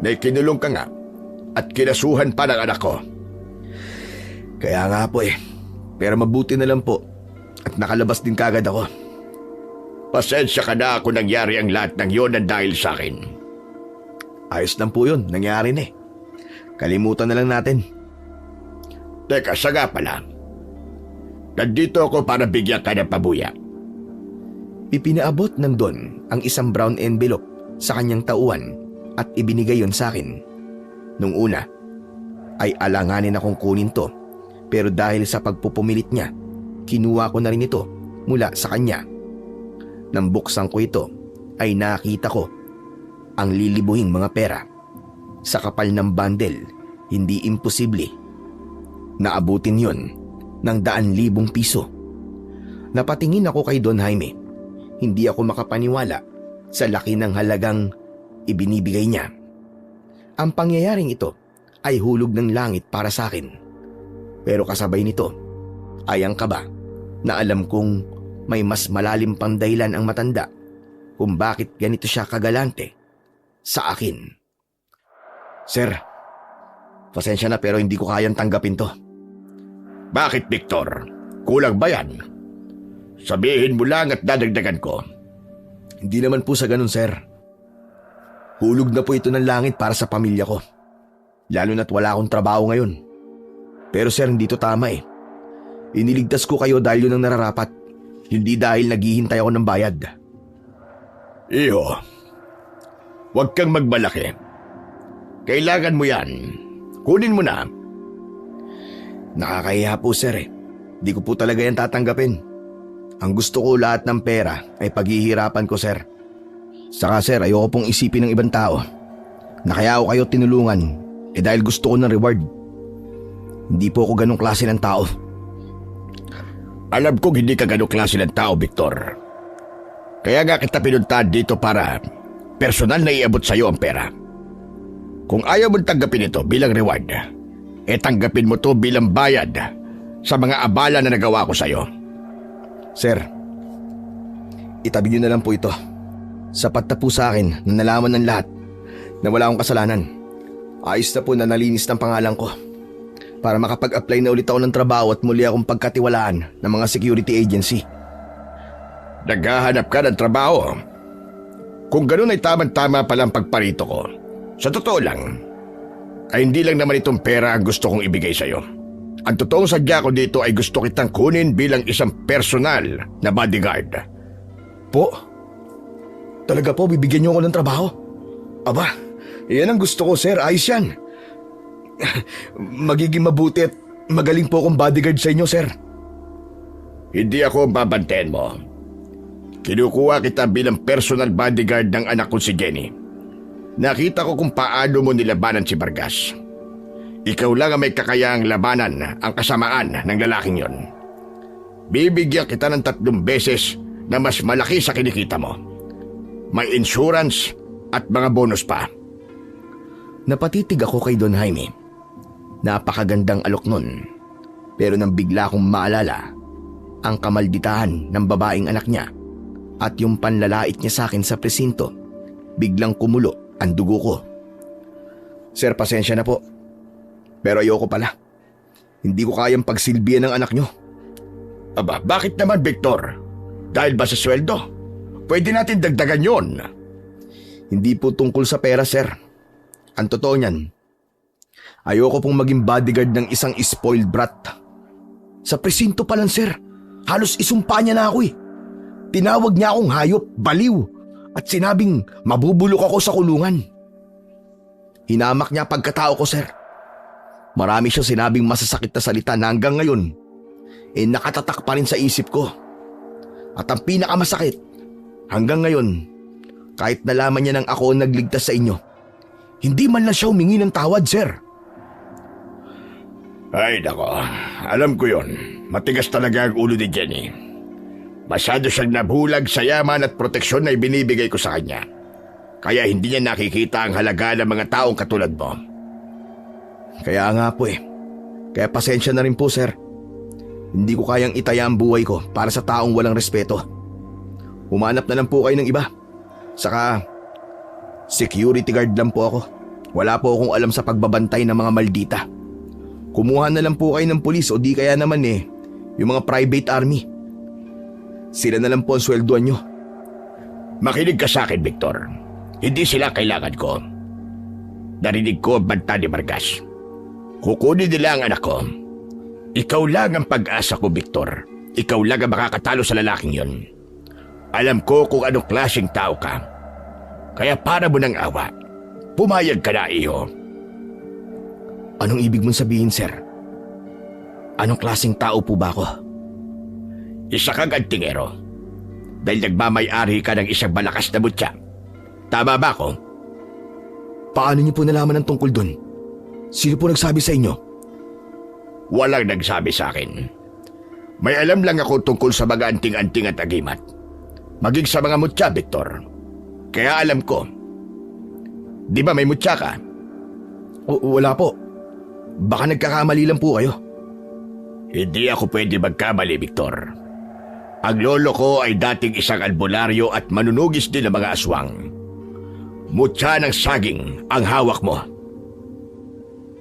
na ikinulong ka nga at kinasuhan pa ng anak ko. Kaya nga po Pero mabuti na lang po at nakalabas din kagad ako. Pasensya ka na kung nangyari ang lahat ng yon dahil sa akin. Ayos lang po yun, nangyari na Kalimutan na lang natin. Teka, saga pala. Nandito ako para bigyan ka ng pabuya. Ipinaabot ng Don ang isang brown envelope sa kanyang tauhan at ibinigay yon sa akin. Nung una, ay alanganin akong kunin to, pero dahil sa pagpupumilit niya, kinuha ko na rin ito mula sa kanya. Nang buksan ko ito, ay nakita ko ang lilibuhing mga pera. Sa kapal ng bundle, hindi imposible. Naabutin yon ng 100,000 piso. Napatingin ako kay Don Jaime. Hindi ako makapaniwala sa laki ng halagang ibinibigay niya. Ang pangyayaring ito ay hulog ng langit para sa akin. Pero kasabay nito ay ang kaba na alam kong may mas malalim pang dahilan ang matanda kung bakit ganito siya kagalante sa akin. Sir, pasensya na pero hindi ko kayang tanggapin to. Bakit, Victor? Kulang ba yan? Sabihin mo lang at dadagdagan ko. Hindi naman po sa ganun, sir. Hulog na po ito ng langit para sa pamilya ko. Lalo na't wala akong trabaho ngayon. Pero sir, hindi to tama Iniligtas ko kayo dahil yun ang nararapat. Hindi dahil naghihintay ako ng bayad. Iho, huwag kang magmalaki. Kailangan mo yan. Kunin mo na. Nakakahiya po, sir Di ko po talaga yan tatanggapin. Ang gusto ko lahat ng pera ay paghihirapan ko, sir. Saka sir, ayoko pong isipin ng ibang tao na kaya ako kayo tinulungan dahil gusto ko ng reward. Hindi po ako ganong klase ng tao. Alam kong hindi ka ganong klase ng tao, Victor. Kaya nga kita pinuntahan dito para personal na iabot sa'yo ang pera. Kung ayaw mong tanggapin ito bilang reward, tanggapin mo to bilang bayad sa mga abala na nagawa ko sa'yo. Sir, itabi niyo na lang po ito. Sapat na po sa akin na nalaman ng lahat na wala akong kasalanan. Ayos na po na nalinis ng pangalan ko para makapag-apply na ulit ako ng trabaho at muli akong pagkatiwalaan ng mga security agency. Naghahanap ka ng trabaho? Kung ganun ay tamang-tama palang pagparito ko. Sa totoo lang, ay hindi lang naman itong pera ang gusto kong ibigay sa'yo. Ang totoong sadya ko dito ay gusto kitang kunin bilang isang personal na bodyguard. Po? Talaga po bibigyan niyo ako ng trabaho? Aba, yan ang gusto ko, sir. Ayos yan. Magiging mabuti at magaling po akong bodyguard sa inyo, sir. Hindi ako babantayan mo. Kinukuha kita bilang personal bodyguard ng anak ko si Jenny. Nakita ko kung paano mo nilabanan si Vargas. Ikaw lang ang may kakayahang labanan ang kasamaan ng lalaking yon. Bibigyan kita ng 3 beses na mas malaki sa kinikita mo. May insurance at mga bonus pa. Napatitig ako kay Don Jaime. Napakagandang alok nun. Pero nang bigla kong maalala ang kamalditahan ng babaeng anak niya at yung panlalait niya sa akin sa presinto, biglang kumulo ang dugo ko. Sir, pasensya na po. Pero ayoko pala. Hindi ko kayang pagsilbihan ng anak niyo. Aba, bakit naman, Victor? Dahil ba sa sweldo? Pwede natin dagdagan yon. Hindi po tungkol sa pera, sir. Ang totoo niyan, ayoko pong maging bodyguard ng isang spoiled brat. Sa presinto pa lang, sir. Halos isumpa niya na ako eh. Tinawag niya akong hayop, baliw, at sinabing mabubulok ako sa kulungan. Hinamak niya pagkatao ko, sir. Marami siya sinabing masasakit na salita na hanggang ngayon, nakatatak pa rin sa isip ko. At ang pinakamasakit, hanggang ngayon, kahit nalaman niya nang ako ang nagligtas sa inyo, hindi man lang siya humingi ng tawad, sir. Ay, nako. Alam ko yon. Matigas talaga ang ulo ni Jenny. Masyado siyang nabulag sa yaman at proteksyon na ibinibigay ko sa kanya. Kaya hindi niya nakikita ang halaga ng mga taong katulad mo. Kaya nga po eh. Kaya pasensya na rin po, sir. Hindi ko kayang itaya ang buhay ko para sa taong walang respeto. Humanap na lang po kayo ng iba. Saka, security guard lang po ako. Wala po akong alam sa pagbabantay ng mga maldita. Kumuha na lang po kayo ng pulis o di kaya naman yung mga private army. Sila na lang po ang sweldoan nyo. Makinig ka sa akin, Victor. Hindi sila kailangan ko. Narinig ko ang banta ni Vargas. Kukunin nila ang anak ko. Ikaw lang ang pag-asa ko, Victor. Ikaw lang ang makakatalo sa lalaking yon. Alam ko kung anong klaseng tao ka. Kaya para mo ng awa, pumayag ka na, iho. Anong ibig mong sabihin, sir? Anong klaseng tao po ba ako? Isa kang antingero. Dahil nagmamay-ari ka ng isang malakas na mutya. Tama ba ako? Paano niyo po nalaman ang tungkol dun? Sino po nagsabi sa inyo? Walang nagsabi sa akin. May alam lang ako tungkol sa mga anting-anting at agimat. Maging sa mga mutya, Victor. Kaya alam ko. Di ba may mutya ka? Wala po. Baka nagkakamali lang po kayo. Hindi ako pwede magkamali, Victor. Ang lolo ko ay dating isang albularyo at manunugis din ng mga aswang. Mutya ng saging ang hawak mo.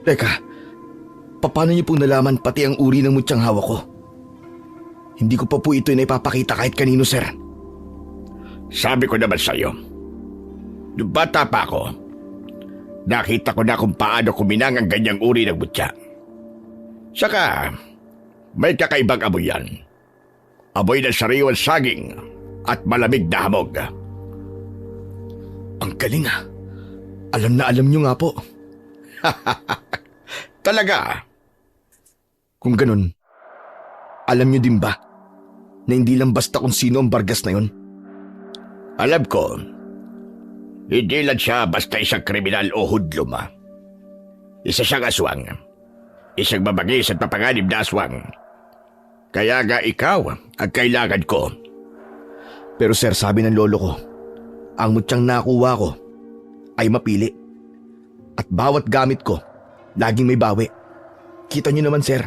Teka, paano niyo pong nalaman pati ang uri ng mutyang hawak ko? Hindi ko pa po ito naipapakita kahit kanino, sir. Sabi ko naman sa'yo, nung bata pa ako, nakita ko na kung paano kuminang ang ganyang uri ng mutya. Saka, may kakaibang amoy yan. Amoy ng sariwang saging at malamig na hamog. Ang galing ah. Alam na alam niyo nga po. Talaga? Kung ganun, alam niyo din ba na hindi lang basta kung sino ang Vargas na yon? Alam ko. Hindi lang siya basta isang kriminal o hudlum. Isa siyang aswang. Isang mabagis at mapanganib na aswang. Kaya nga ikaw ang kailangan ko. Pero sir, sabi ng lolo ko, ang mutyang nakuha ko ay mapili. At bawat gamit ko, laging may bawi. Kita niyo naman sir,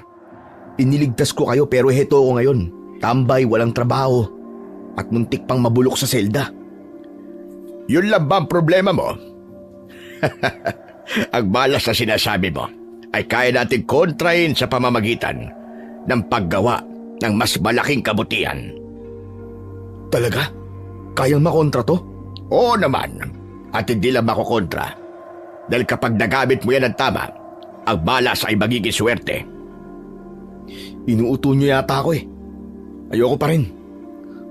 iniligtas ko kayo pero heto ako ngayon. Tambay, walang trabaho, at muntik pang mabulok sa selda. Yun lang ba ang problema mo? Ang balas na sinasabi mo ay kaya nating kontrahin sa pamamagitan ng paggawa ng mas malaking kabutihan. Talaga? Kayang makontra to? Oo naman, at hindi lang makukontra. Dahil kapag nagamit mo yan ng tama, ang balas ay magiging swerte. Inuuto niyo yata ako eh. Ayoko pa rin.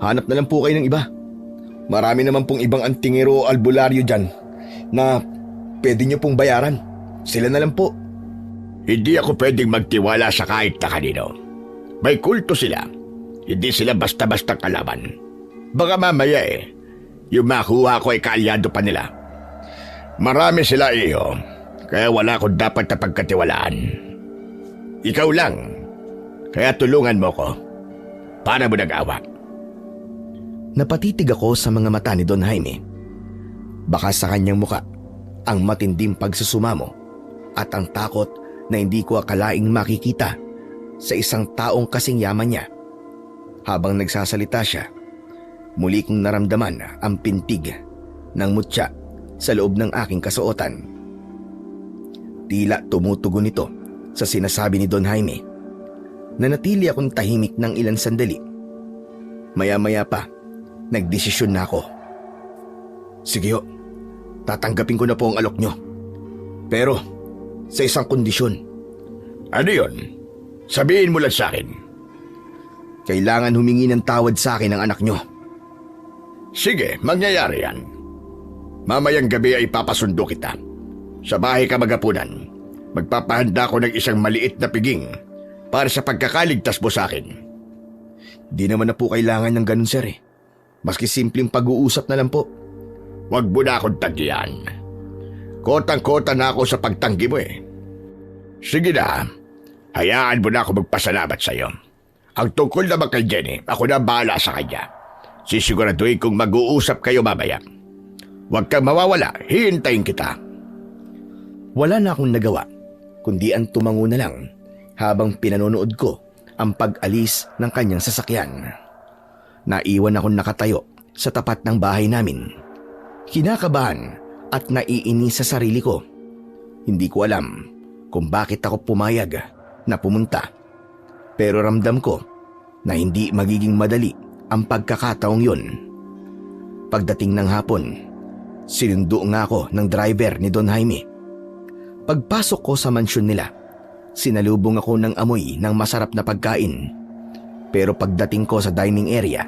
Hanap na lang po kayo ng iba. Marami naman pong ibang antingero o albularyo dyan na pwede niyo pong bayaran. Sila na lang po. Hindi ako pwedeng magtiwala sa kahit na kanino. May kulto sila. Hindi sila basta-basta kalaban. Baka mamaya yung makuha ko ay kaalyado pa nila. Marami sila iyo, kaya wala akong dapat na pagkatiwalaan. Ikaw lang, kaya tulungan mo ko. Para mo nag-awa. Napatitig ako sa mga mata ni Don Jaime. Baka sa kanyang muka ang matinding pagsusumamo at ang takot na hindi ko akalaing makikita sa isang taong kasing yaman niya. Habang nagsasalita siya, muli kong naramdaman ang pintig ng mutya sa loob ng aking kasuotan. Tila tumutugon ito sa sinasabi ni Don Jaime. Nanatili akong tahimik ng ilang sandali. Maya-maya pa, nagdesisyon na ako. Sige ho, tatanggapin ko na po ang alok nyo. Pero sa isang kondisyon. Ano yun? Sabihin mo lang sa akin. Kailangan humingi ng tawad sa akin ang anak nyo. Sige, mangyayari yan. Mamayang gabi ay papasundo kita. Sa bahay ka magapunan. Magpapahanda ko ng isang maliit na piging para sa pagkakaligtas mo sa akin. Di naman na po kailangan ng ganun sir eh. Maski simpleng pag-uusap na lang po. Huwag mo na akong tagyan. Kotang-kota na ako sa pagtanggi mo eh. Sige na, hayaan mo na ako magpasalamat sa iyo. Ang tungkol naman kay Jenny, ako na bahala sa kanya. Sisiguraduhin kong mag-uusap kayo mamaya. Huwag kang mawawala, hihintayin kita. Wala na akong nagawa, kundi ang tumango na lang habang pinanonood ko ang pag-alis ng kanyang sasakyan. Naiwan akong nakatayo sa tapat ng bahay namin. Kinakabahan at naiinis sa sarili ko. Hindi ko alam kung bakit ako pumayag na pumunta. Pero ramdam ko na hindi magiging madali ang pagkakataong yun. Pagdating ng hapon, sinundo nga ako ng driver ni Don Jaime. Pagpasok ko sa mansyon nila, sinalubong ako ng amoy ng masarap na pagkain. Pero pagdating ko sa dining area,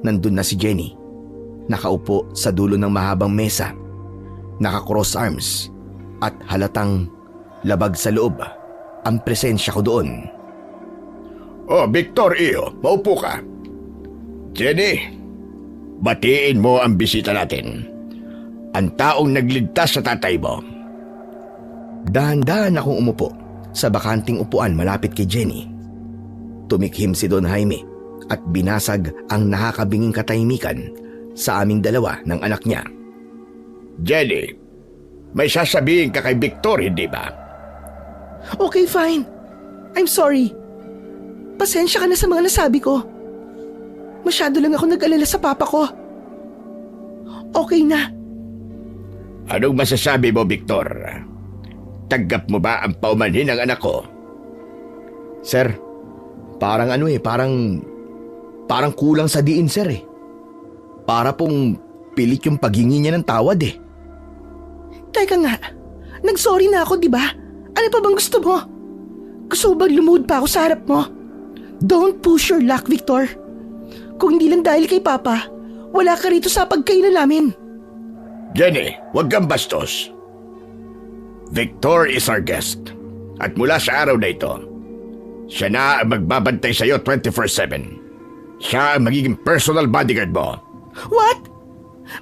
nandun na si Jenny. Nakaupo sa dulo ng mahabang mesa, naka-cross arms at halatang labag sa loob ang presensya ko doon. Oh, Victor Iyo, maupo ka. Jenny, batiin mo ang bisita natin. Ang taong nagligtas sa tatay mo. Dahan-dahan akong umupo sa bakanting upuan malapit kay Jenny. Tumikhim si Don Jaime at binasag ang nakakabinging katahimikan sa aming dalawa ng anak niya. Jenny, may sasabihin ka kay Victor, hindi ba? Okay, fine. I'm sorry. Pasensya ka na sa mga nasabi ko. Masyado lang ako nag-alala sa papa ko. Okay na. Anong masasabi mo, Victor? Tanggap mo ba ang paumanhin ng anak ko? Sir, parang parang kulang sa diin sir eh. Para pong pilit yung paghingi niya ng tawad eh. Teka nga, nag-sorry na ako, di ba? Ano pa bang gusto mo? Gusto mo bang lumuhod pa ako sa harap mo? Don't push your luck, Victor. Kung hindi lang dahil kay Papa, wala ka rito sa pagkainan namin. Jenny, huwag kang bastos. Victor is our guest. At mula sa araw na ito, siya na ang magbabantay sa iyo 24/7. Siya ang magiging personal bodyguard mo. What?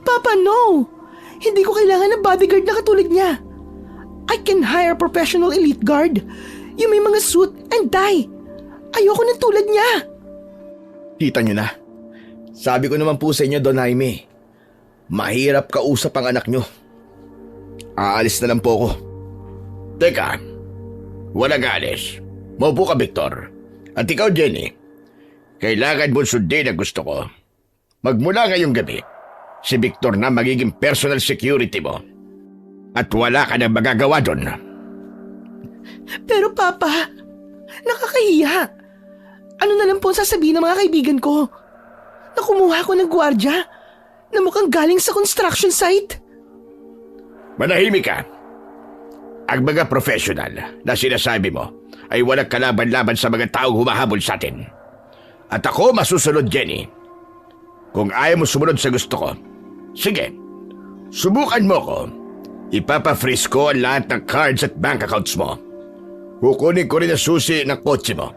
Papa, no! Hindi ko kailangan ng bodyguard na katulad niya. I can hire a professional elite guard. Yung may mga suit and tie. Ayoko ng tulad niya. Kita nyo na. Sabi ko naman po sa inyo, Don Jaime, mahirap kausap ang anak nyo. Aalis na lang po ako. Teka, walang alis. Maupo ka, Victor. At ikaw, Jenny, kailangan mo sundin ang gusto ko. Magmula ngayong gabi, si Victor na magiging personal security mo. At wala ka nang magagawa doon. Pero Papa, nakakahiya. Ano na lang po ang sasabihin ng mga kaibigan ko? Na kumuha ko ng gwardya na mukhang galing sa construction site? Manahimik ka. Ang mga professional na sinasabi mo ay walang kalaban-laban sa mga taong humahabol sa atin. At ako masusunod, Jenny. Kung ayaw mo sumunod sa gusto ko, sige, subukan mo ko. Ipapa-freeze ko ang lahat ng cards at bank accounts mo. Kukunin ko rin ang susi ng kotse mo.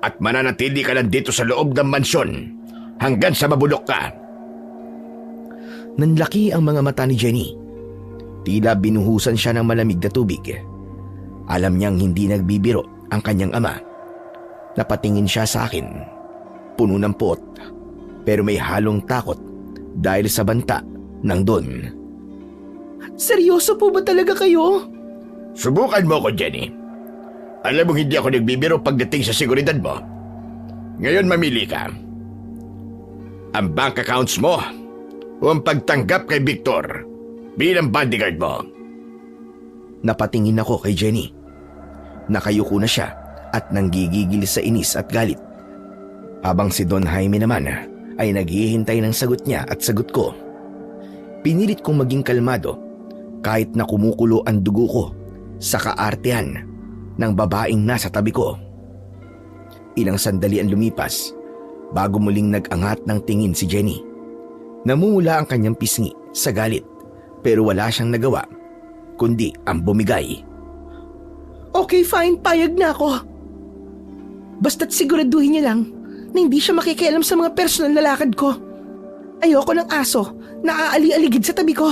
At mananatili ka lang dito sa loob ng mansyon hanggang sa mabulok ka. Nanlaki ang mga mata ni Jenny. Tila binuhusan siya ng malamig na tubig. Alam niyang hindi nagbibiro ang kanyang ama. Napatingin siya sa akin. Puno ng puot, pero may halong takot dahil sa banta ng Don. Seryoso po ba talaga kayo? Subukan mo ko, Jenny. Alam mo hindi ako nagbibiro pagdating sa seguridad mo. Ngayon mamili ka. Ang bank accounts mo o ang pagtanggap kay Victor bilang bodyguard mo. Napatingin ako kay Jenny. Nakayuko na siya at nanggigigil sa inis at galit. Habang si Don Jaime naman ay naghihintay ng sagot niya at sagot ko. Pinilit kong maging kalmado kahit na kumukulo ang dugo ko sa kaartehan ng babaeng nasa tabi ko. Ilang sandali ang lumipas bago muling nag-angat ng tingin si Jenny. Namumula ang kanyang pisngi sa galit pero wala siyang nagawa kundi ang bumigay. Okay, fine. Payag na ako. Basta't siguraduhin niya lang na hindi siya makikialam sa mga personal na lakad ko. Ayoko ng aso na aali-aligid sa tabi ko.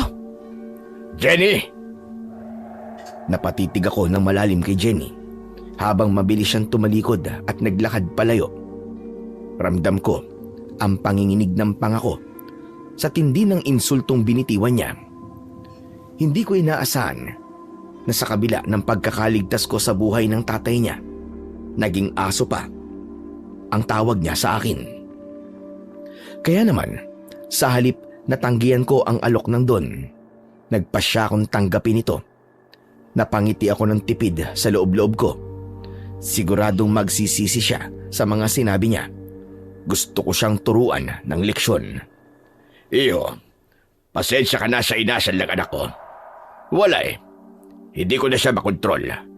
Jenny! Napatitig ako ng malalim kay Jenny habang mabilis siyang tumalikod at naglakad palayo. Ramdam ko ang panginginig ng pangako sa tindi ng insultong binitiwan niya. Hindi ko inaasahan na sa kabila ng pagkakaligtas ko sa buhay ng tatay niya, naging aso pa ang tawag niya sa akin. Kaya naman, sa halip na tanggihan ko ang alok ng Don, nagpasya akong tanggapin ito. Napangiti ako ng tipid sa loob-loob ko. Siguradong magsisisi siya sa mga sinabi niya. Gusto ko siyang turuan ng leksyon. Iyo, pasensya ka na sa inasan lang anak ko. Wala eh. Hindi ko na siya makontrol.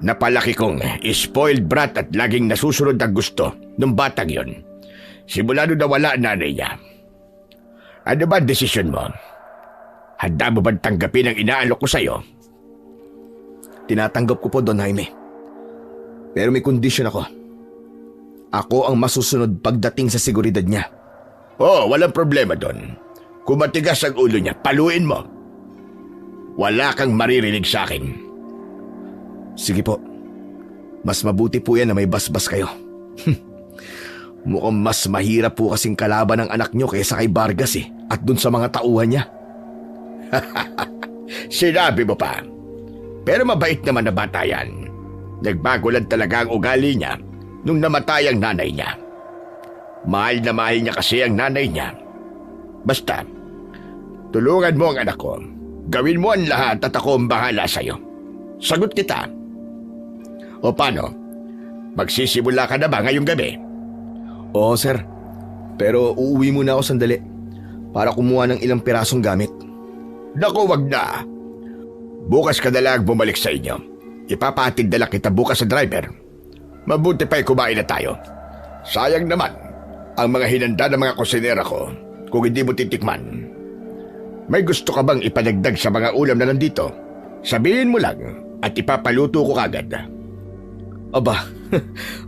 Napalaki kong spoiled brat at laging nasusunod ang gusto ng batang yon. Simula nung nawala ang nanay niya. Ano ba ang desisyon mo? Handa mo bang tanggapin ang inaalok ko sa'yo? Tinatanggap ko po, Don Jaime. Pero may kondisyon ako. Ako ang masusunod pagdating sa seguridad niya. Oh, walang problema doon. Kung matigas ang ulo niya, paluin mo. Wala kang maririnig sa akin. Sige po. Mas mabuti po yan na may basbas kayo. Mukhang mas mahirap po kasing kalaban ng anak niyo kaysa kay Vargas at dun sa mga tauhan niya. Sinabi mo pa. Pero mabait naman na bata yan. Nagbago lang talaga ang ugali niya nung namatay ang nanay niya. Mahal na mahal niya kasi ang nanay niya. Basta, tulungan mo ang anak ko. Gawin mo ang lahat at ako ang bahala sa'yo. Sagot kita. O paano? Magsisimula ka na ba ngayong gabi? Oo, sir. Pero uuwi muna ako sandali para kumuha ng ilang pirasong gamit. Naku, wag na. Bukas ka na lang bumalik sa inyo. Ipapatid na lang kita bukas sa driver. Mabuti pa'y kumain na tayo. Sayang naman ang mga hinanda ng mga kusinera ko kung hindi mo titikman. May gusto ka bang ipadagdag sa mga ulam na nandito? Sabihin mo lang at ipapaluto ko kagad. Aba,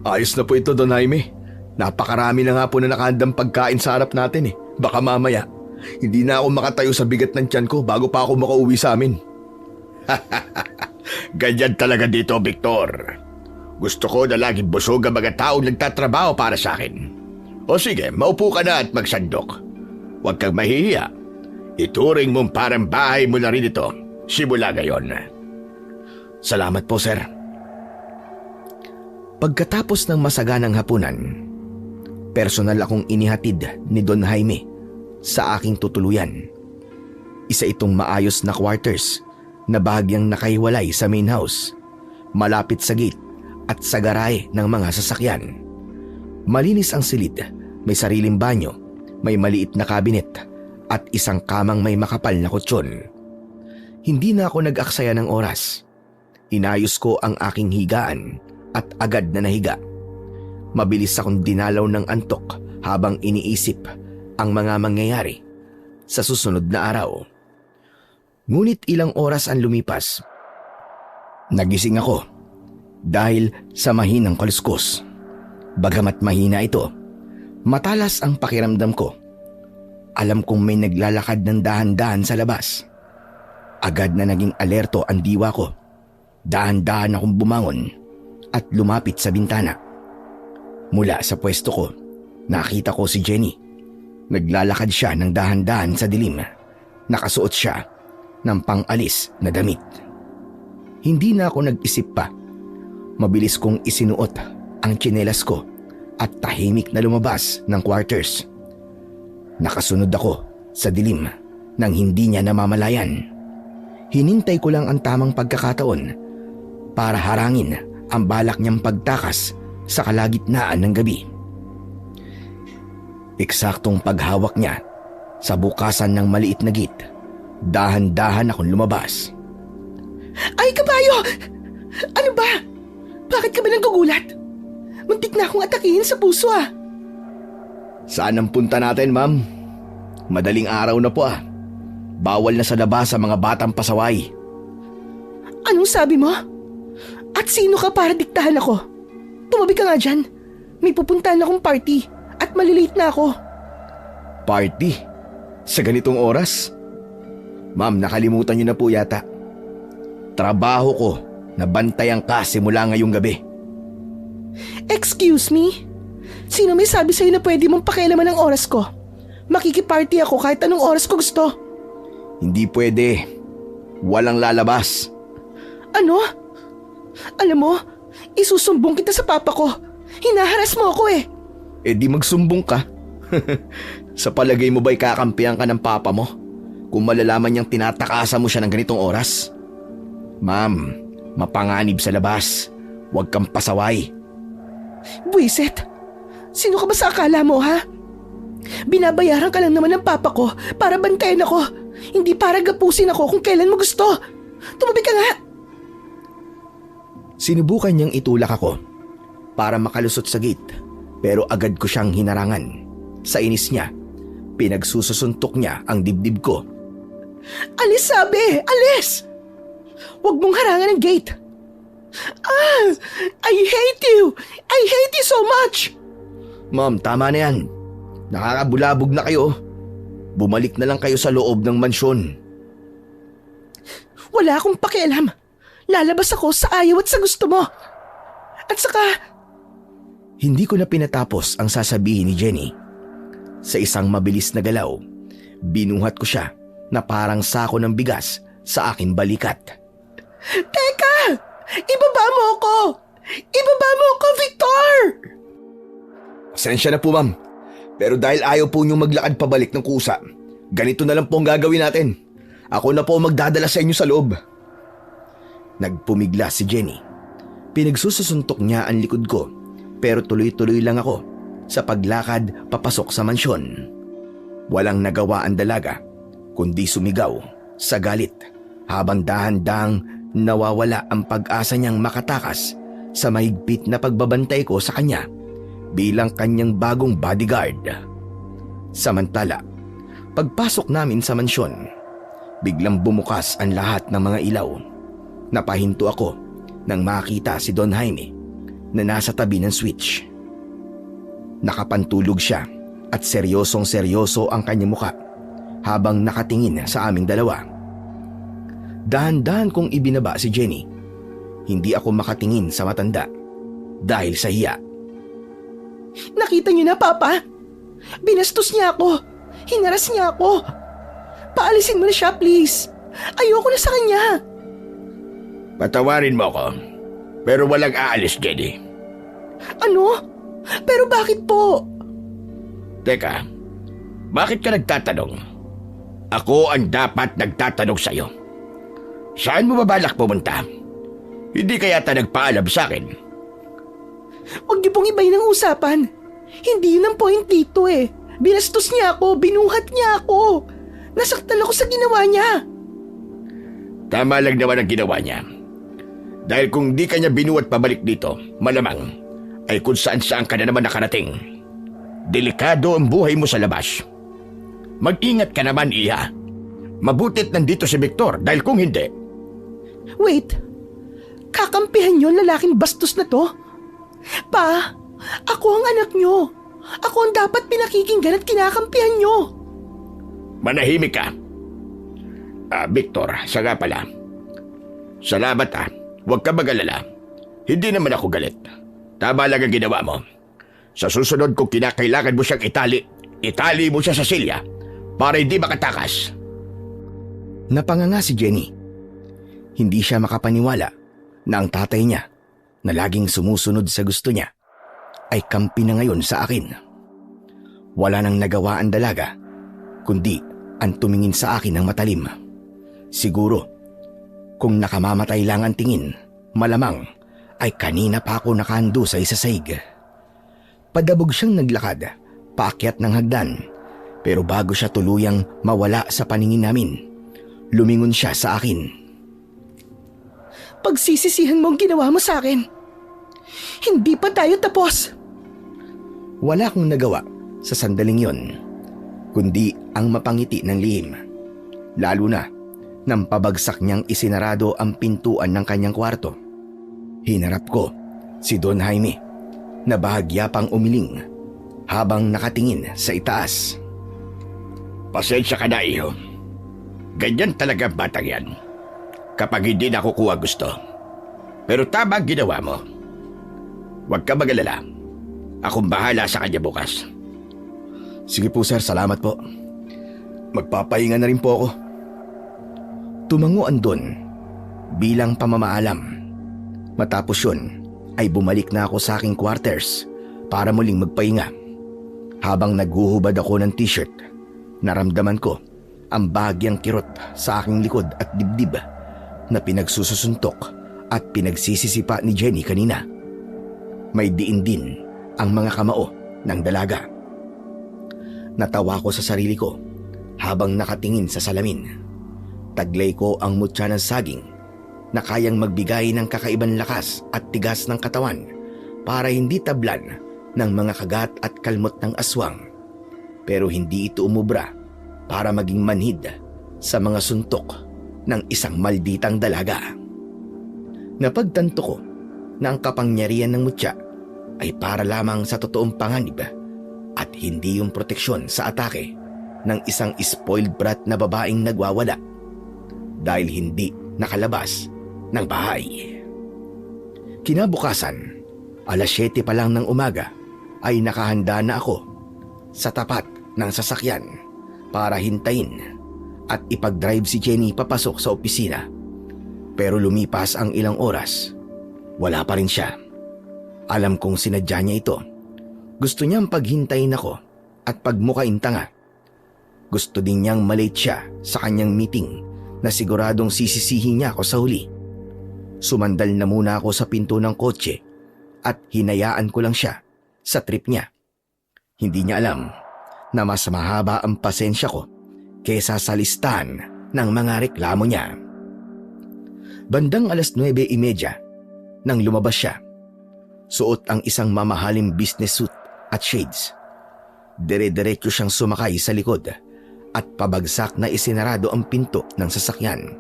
ayos na po ito, Don Jaime. Napakarami na nga po na nakahandang pagkain sa harap natin Baka mamaya, hindi na ako makatayo sa bigat ng tiyan ko bago pa ako makauwi sa amin. Ganyan talaga dito, Victor. Gusto ko na laging busog ang mga taong nagtatrabaho para sa akin. O sige, maupo ka na at magsandok. Huwag kang mahihiya. Ituring mong parang bahay mo na rin ito simula ngayon. Salamat po, sir. Pagkatapos ng masaganang hapunan, personal akong inihatid ni Don Jaime sa aking tutuluyan. Isa itong maayos na quarters na bahagyang nakahiwalay sa main house, malapit sa gate at sa garahe ng mga sasakyan. Malinis ang silid, may sariling banyo, may maliit na kabinet at isang kamang may makapal na kutsyon. Hindi na ako nag-aksaya ng oras. Inayos ko ang aking higaan at agad na nahiga. Mabilis akong dinalaw ng antok habang iniisip ang mga mangyayari sa susunod na araw. Ngunit ilang oras ang lumipas. Nagising ako dahil sa mahinang kaluskos. Bagamat mahina ito, matalas ang pakiramdam ko. Alam kong may naglalakad ng dahan-dahan sa labas. Agad na naging alerto ang diwa ko. Dahan-dahan akong bumangon at lumapit sa bintana. Mula sa pwesto ko, nakita ko si Jenny. Naglalakad siya ng dahan-dahan sa dilim. Nakasuot siya ng pang-alis na damit. Hindi na ako nag-isip pa. Mabilis kong isinuot ang tsinelas ko at tahimik na lumabas ng quarters. Nakasunod ako sa dilim nang hindi niya namamalayan. Hinintay ko lang ang tamang pagkakataon para harangin ang balak niyang pagtakas sa kalagitnaan ng gabi. Eksaktong paghawak niya sa bukasan ng maliit na gate, dahan-dahan akong lumabas. Ay, kabayo! Ano ba? Bakit ka ba nagugulat? Muntik na akong atakihin sa puso ah. Saan ang punta natin, ma'am? Madaling araw na po ah. Bawal na sa labas sa mga batang pasaway. Anong sabi mo? At sino ka para diktahan ako? Tumabi ka nga dyan. May pupuntahan akong party at malilate na ako. Party? Sa ganitong oras? Ma'am, nakalimutan niyo na po yata. Trabaho ko na bantayan ka simula ngayong gabi. Excuse me? Sino may sabi sa'yo na pwede mong pakialaman ang oras ko? Makikiparty ako kahit anong oras ko gusto. Hindi pwede. Walang lalabas. Ano? Alam mo, isusumbong kita sa papa ko. Hinaharas mo ako eh. Eh di magsumbong ka. Sa palagay mo ba'y kakampihan ka ng papa mo kung malalaman niyang tinatakasan mo siya ng ganitong oras? Ma'am, mapanganib sa labas. Huwag kang pasaway. Buisit, sino ka ba sa akala mo ha? Binabayaran ka lang naman ng papa ko para bantayan ako. Hindi para gapusin ako kung kailan mo gusto. Tumabi ka nga. Sinubukan niyang itulak ako para makalusot sa gate, pero agad ko siyang hinarangan. Sa inis niya, pinagsususuntok niya ang dibdib ko. Alis sabi! Alis! Huwag mong harangan ang gate. I hate you! I hate you so much! Ma'am, tama na yan. Nakakabulabog na kayo. Bumalik na lang kayo sa loob ng mansyon. Wala akong pakialam. Lalabas ako sa ayaw at sa gusto mo. At saka... Hindi ko na pinatapos ang sasabihin ni Jenny. Sa isang mabilis na galaw, binuhat ko siya na parang sako ng bigas sa aking balikat. Teka! Ibaba mo ako! Ibaba mo ako, Victor! Pasensya na po, ma'am. Pero dahil ayaw po niyong maglakad pabalik ng kusa, ganito na lang po ang gagawin natin. Ako na po magdadala sa inyo sa loob. Nagpumigla si Jenny. Pinagsususuntok niya ang likod ko, pero tuloy-tuloy lang ako sa paglakad papasok sa mansyon. Walang nagawa ang dalaga, kundi sumigaw sa galit habang dahan-dahang nawawala ang pag-asa niyang makatakas sa mahigpit na pagbabantay ko sa kanya bilang kanyang bagong bodyguard. Samantala, pagpasok namin sa mansyon, biglang bumukas ang lahat ng mga ilaw. Napahinto ako nang makita si Don Jaime na nasa tabi ng switch. Nakapantulog siya at seryosong-seryoso ang kanyang muka habang nakatingin sa aming dalawa. Dahan-dahan kong ibinaba si Jenny. Hindi ako makatingin sa matanda dahil sa hiya. Nakita niyo na, Papa? Binastos niya ako. Hinaras niya ako. Paalisin mo na siya, please. Ayoko na sa kanya. Patawarin mo ako. Pero walang aalis, Jenny. Ano? Pero bakit po? Teka, bakit ka nagtatanong? Ako ang dapat nagtatanong sa'yo. Saan mo babalak pumunta? Hindi ka yata nagpaalam sa akin. Huwag niyo pong ibahin ang usapan. Hindi yun ang point dito eh. Binastos niya ako, binuhat niya ako. Nasaktan ako sa ginawa niya. Tama lang naman ang ginawa niya. Dahil kung di ka niya binuhat pabalik dito, malamang ay kung saan-saan ka na naman nakarating. Delikado ang buhay mo sa labas. Mag-ingat ka naman, Iha. Mabutit nandito si Victor dahil kung hindi... Wait, kakampihan niyo ang lalaking bastos na to? Pa, ako ang anak niyo. Ako ang dapat pinakikinggan at kinakampihan niyo. Manahimik ka. Victor, siya nga pala. Salamat huwag ka mag-alala. Hindi naman ako galit. Tama lang ang ginawa mo. Sa susunod kung kinakailangan mo siyang itali mo siya sa silya para hindi makatakas. Napanganga si Jenny. Hindi siya makapaniwala na ang tatay niya na laging sumusunod sa gusto niya ay kampi na ngayon sa akin. Wala nang nagawa ang dalaga kundi ang tumingin sa akin ng matalim. Siguro kung nakamamatay lang ang tingin, malamang ay kanina pa ako nakahandusay sa sahig. Padabog siyang naglakad, paakyat ng hagdan, pero bago siya tuluyang mawala sa paningin namin, lumingon siya sa akin. Pagsisisihan mo ang ginawa mo sa akin. Hindi pa tayo tapos. Wala akong nagawa sa sandaling yon, kundi ang mapangiti ng lihim. Lalo na nang pabagsak niyang isinarado ang pintuan ng kanyang kwarto. Hinarap ko si Don Jaime na bahagya pang umiling habang nakatingin sa itaas. Pasensya ka na, Iho. Ganyan talaga batang yan. Kapag hindi nakukuha gusto. Pero tama ang ginawa mo. Huwag ka mag-alala. Akong bahala sa kanya bukas. Sige po sir, salamat po. Magpapahinga na rin po ako. Tumango ang Don bilang pamamaalam. Matapos yun ay bumalik na ako sa aking quarters para muling magpahinga. Habang naghuhubad ako ng t-shirt, naramdaman ko ang bahagyang kirot sa aking likod at dibdib na pinagsususuntok at pinagsisisipa ni Jenny kanina. May diin din ang mga kamao ng dalaga. Natawa ko sa sarili ko habang nakatingin sa salamin. Taglay ko ang mutya ng saging na kayang magbigay ng kakaibang lakas at tigas ng katawan para hindi tablan ng mga kagat at kalmot ng aswang. Pero hindi ito umubra para maging manhid sa mga suntok ng isang malditang dalaga. Napagtanto ko na ang kapangyarihan ng mutya ay para lamang sa totoong panganib at hindi yung proteksyon sa atake ng isang spoiled brat na babaeng nagwawala dahil hindi nakalabas ng bahay. Kinabukasan, 7:00 pa lang ng umaga ay nakahanda na ako sa tapat ng sasakyan para hintayin at ipag-drive si Jenny papasok sa opisina. Pero lumipas ang ilang oras, wala pa rin siya. Alam kong sinadya niya ito. Gusto niyang paghintayin ako at pagmukain tanga. Gusto din niyang malate siya sa kanyang meeting na siguradong sisisihin niya ako sa huli. Sumandal na muna ako sa pinto ng kotse at hinayaan ko lang siya sa trip niya. Hindi niya alam na mas mahaba ang pasensya ko kesa sa listahan ng mga reklamo niya. Bandang 9:30 nang lumabas siya. Suot ang isang mamahaling business suit at shades. Dire-diretso siyang sumakay sa likod at pabagsak na isinarado ang pinto ng sasakyan.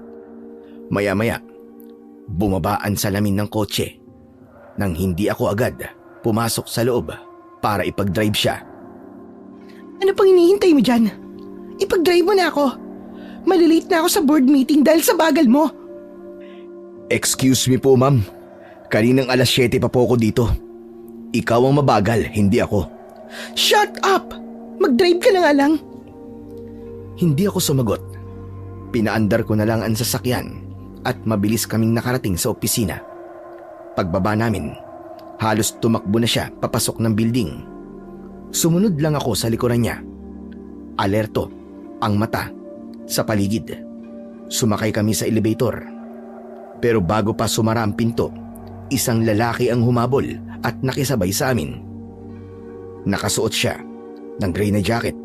Maya-maya, bumaba ang salamin ng kotse nang hindi ako agad pumasok sa loob para ipag-drive siya. Ano pang hinihintay mo dyan? Ipag-drive mo na ako. Malilate na ako sa board meeting dahil sa bagal mo. Excuse me po ma'am, kaninang 7:00 pa po ako dito. Ikaw ang mabagal, hindi ako. Shut up! Mag-drive ka na nga lang. Hindi ako sumagot. Pinaandar ko na lang ang sasakyan at mabilis kaming nakarating sa opisina. Pagbaba namin, halos tumakbo na siya papasok ng building. Sumunod lang ako sa likuran niya. Alerto ang mata sa paligid. Sumakay kami sa elevator. Pero bago pa sumara ang pinto, isang lalaki ang humabol at nakisabay sa amin. Nakasuot siya ng gray na jacket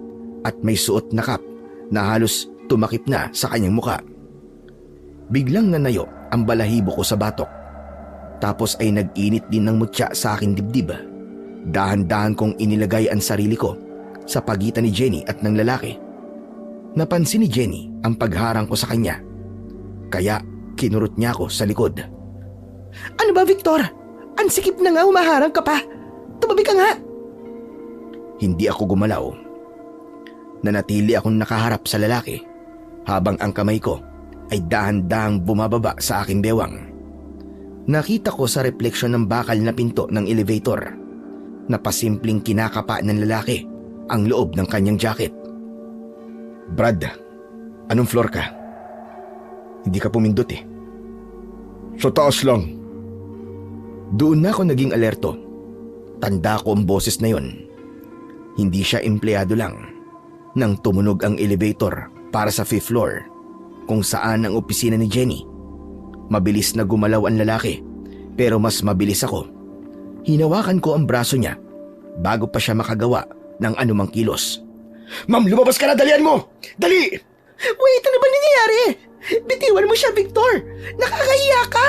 at may suot na cap na halos tumakip na sa kanyang muka. Biglang nanayo ang balahibo ko sa batok. Tapos ay nag-init din ng mutya sa aking dibdib. Dahan-dahan kong inilagay ang sarili ko sa pagitan ni Jenny at ng lalaki. Napansin ni Jenny ang pagharang ko sa kanya. Kaya kinurot niya ako sa likod. Ano ba, Victor? Ang sikip na nga, humaharang ka pa. Tumabi ka nga. Hindi ako gumalaw. Nanatili akong nakaharap sa lalaki habang ang kamay ko ay dahan-dahang bumababa sa aking bewang. Nakita ko sa refleksyon ng bakal na pinto ng elevator na pasimpleng kinakapa ng lalaki ang loob ng kanyang jacket. Brad, anong floor ka? Hindi ka pumindot eh. Sa taas lang. Doon na ako naging alerto. Tanda ko ang boses na yon. Hindi siya empleyado lang. Nang tumunog ang elevator para sa 5th floor kung saan ang opisina ni Jenny. Mabilis na gumalaw ang lalaki pero mas mabilis ako. Hinawakan ko ang braso niya bago pa siya makagawa ng anumang kilos. Ma'am, lumabas ka na, dalian mo! Dali! Wait, ano ba nangyayari? Bitiwan mo siya, Victor. Nakakahiya ka.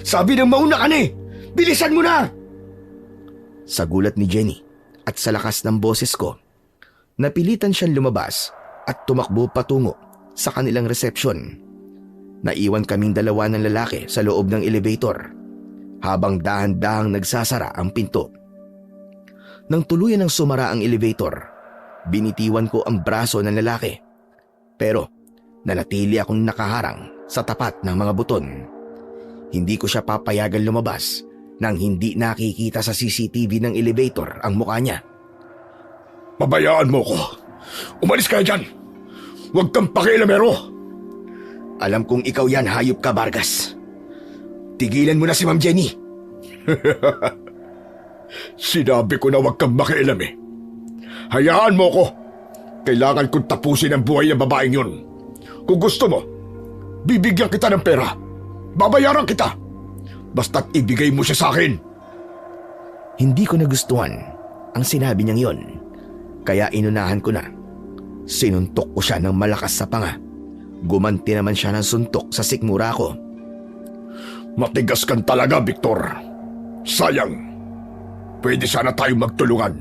Sabi ng mauna ka ni! Bilisan mo na! Sa gulat ni Jenny at sa lakas ng boses ko, napilitan siyang lumabas at tumakbo patungo sa kanilang reception. Naiwan kaming dalawa ng lalaki sa loob ng elevator habang dahan-dahang nagsasara ang pinto. Nang tuluyan ng sumara ang elevator, binitiwan ko ang braso ng lalaki. Pero nanatili akong nakaharang sa tapat ng mga buton. Hindi ko siya papayagan lumabas nang hindi nakikita sa CCTV ng elevator ang mukha niya. Pabayaan mo ko. Umalis ka dyan. Huwag kang pakialamero. Alam kong ikaw yan, hayop ka, Vargas. Tigilan mo na si Ma'am Jenny. Sinabi ko na huwag kang makialam eh. Hayaan mo ko. Kailangan kong tapusin ang buhay ng babaeng yun. Kung gusto mo, bibigyan kita ng pera. Babayaran kita. Basta't ibigay mo siya sa akin. Hindi ko nagustuhan ang sinabi niyang yon. Kaya inunahan ko na. Sinuntok ko siya ng malakas sa panga. Gumanti naman siya ng suntok sa sikmura ko. Matigas kan talaga, Victor. Sayang. Pwede sana tayong magtulungan.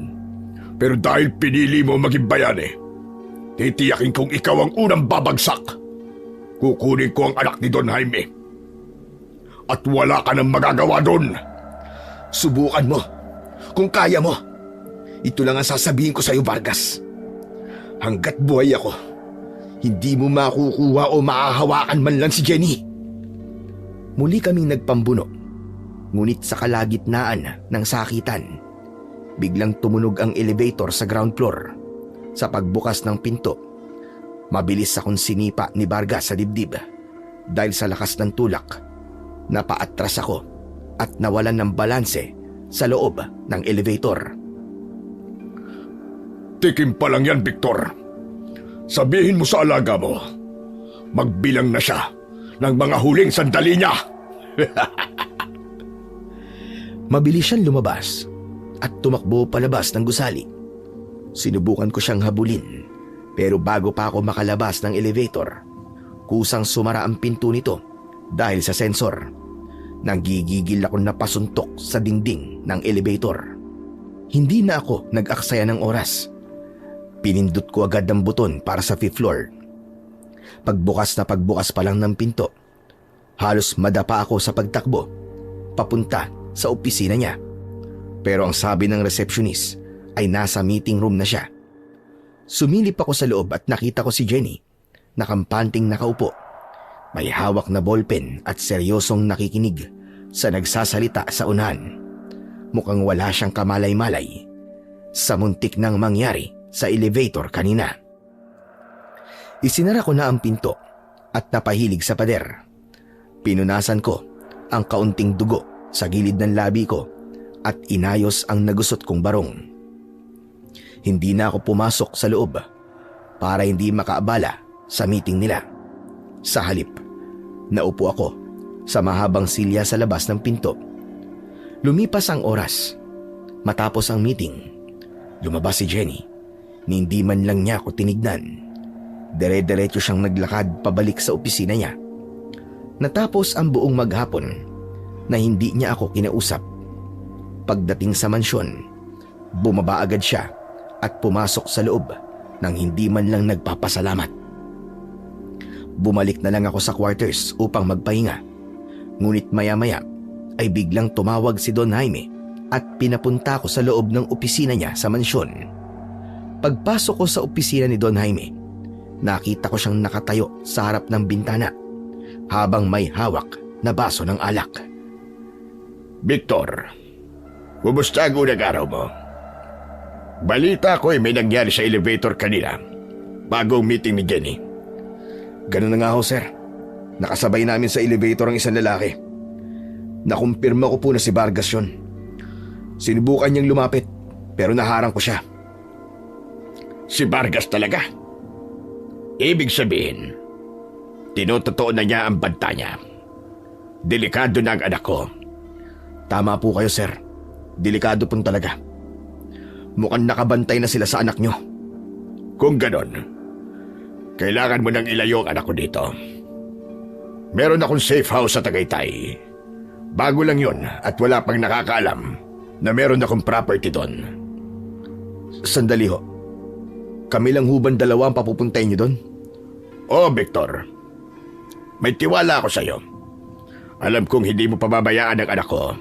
Pero dahil pinili mo maging bayani, titiyakin kong ikaw ang unang babagsak. Kukunin ko ang anak ni Don Jaime. At wala ka nang magagawa doon. Subukan mo. Kung kaya mo. Ito lang ang sasabihin ko sa iyo, Vargas. Hanggat buhay ako, hindi mo makukuha o maahawakan man lang si Jenny. Muli kaming nagpambuno. Ngunit sa kalagitnaan ng sakitan, biglang tumunog ang elevator sa ground floor. Sa pagbukas ng pinto, mabilis akong sinipa ni Vargas sa dibdib. Dahil sa lakas ng tulak, napaatras ako at nawalan ng balanse sa loob ng elevator. Tikim pa lang yan, Victor. Sabihin mo sa alaga mo, magbilang na siya ng mga huling sandali niya. Mabilis siyang lumabas at tumakbo palabas ng gusali. Sinubukan ko siyang habulin, pero bago pa ako makalabas ng elevator, kusang sumara ang pinto nito dahil sa sensor. Nanggigigil ako na pasuntok sa dingding ng elevator. Hindi na ako nag-aksaya ng oras. Pinindot ko agad ang buton para sa 5th floor. Pagbukas na pagbukas pa lang ng pinto, halos madapa ako sa pagtakbo, papunta sa opisina niya. Pero ang sabi ng receptionist ay nasa meeting room na siya. Sumilip ako sa loob at nakita ko si Jenny, nakampanting nakaupo. May hawak na ballpen at seryosong nakikinig sa nagsasalita sa unahan. mukhang wala siyang kamalay-malay sa muntik nang mangyari sa elevator kanina. Isinara ko na ang pinto at napahilig sa pader. Pinunasan ko ang kaunting dugo sa gilid ng labi ko at inayos ang nagusot kong barong. Hindi na ako pumasok sa loob para hindi makaabala sa meeting nila. Sa halip, naupo ako sa mahabang silya sa labas ng pinto. Lumipas ang oras. Matapos ang meeting, lumabas si Jenny. Hindi man lang niya ako tinignan. Dire-diretso siyang naglakad pabalik sa opisina niya. Natapos ang buong maghapon na hindi niya ako kinausap. Pagdating sa mansyon, bumaba agad siya at pumasok sa loob nang hindi man lang nagpapasalamat. Bumalik na lang ako sa quarters upang magpahinga. Ngunit maya-maya ay biglang tumawag si Don Jaime at pinapunta ko sa loob ng opisina niya sa mansyon. Pagpasok ko sa opisina ni Don Jaime, nakita ko siyang nakatayo sa harap ng bintana habang may hawak na baso ng alak. Victor, kumusta ang unang araw mo? Balita ko ay may nangyari sa elevator kanina, bagong meeting ni Jenny. Ganun na nga ho, sir. Nakasabay namin sa elevator ang isang lalaki. Nakumpirma ko po na si Vargas yun. Sinubukan niyang lumapit pero naharang ko siya. Si Vargas talaga? Ibig sabihin, tinototoo na niya ang banta niya. Delikado na ang anak ko. Tama po kayo, sir. Delikado po talaga. Mukhang nakabantay na sila sa anak niyo. Kung ganon, kailangan mo nang ilayo ang anak ko dito. Meron akong safe house sa Tagaytay. Bago lang yun at wala pang nakakaalam na meron akong property doon. Sandali ho. Kami lang huban dalawa ang papupuntahin niyo doon? Oo, Victor. May tiwala ako sa iyo. Alam kong hindi mo pababayaan ang anak ko.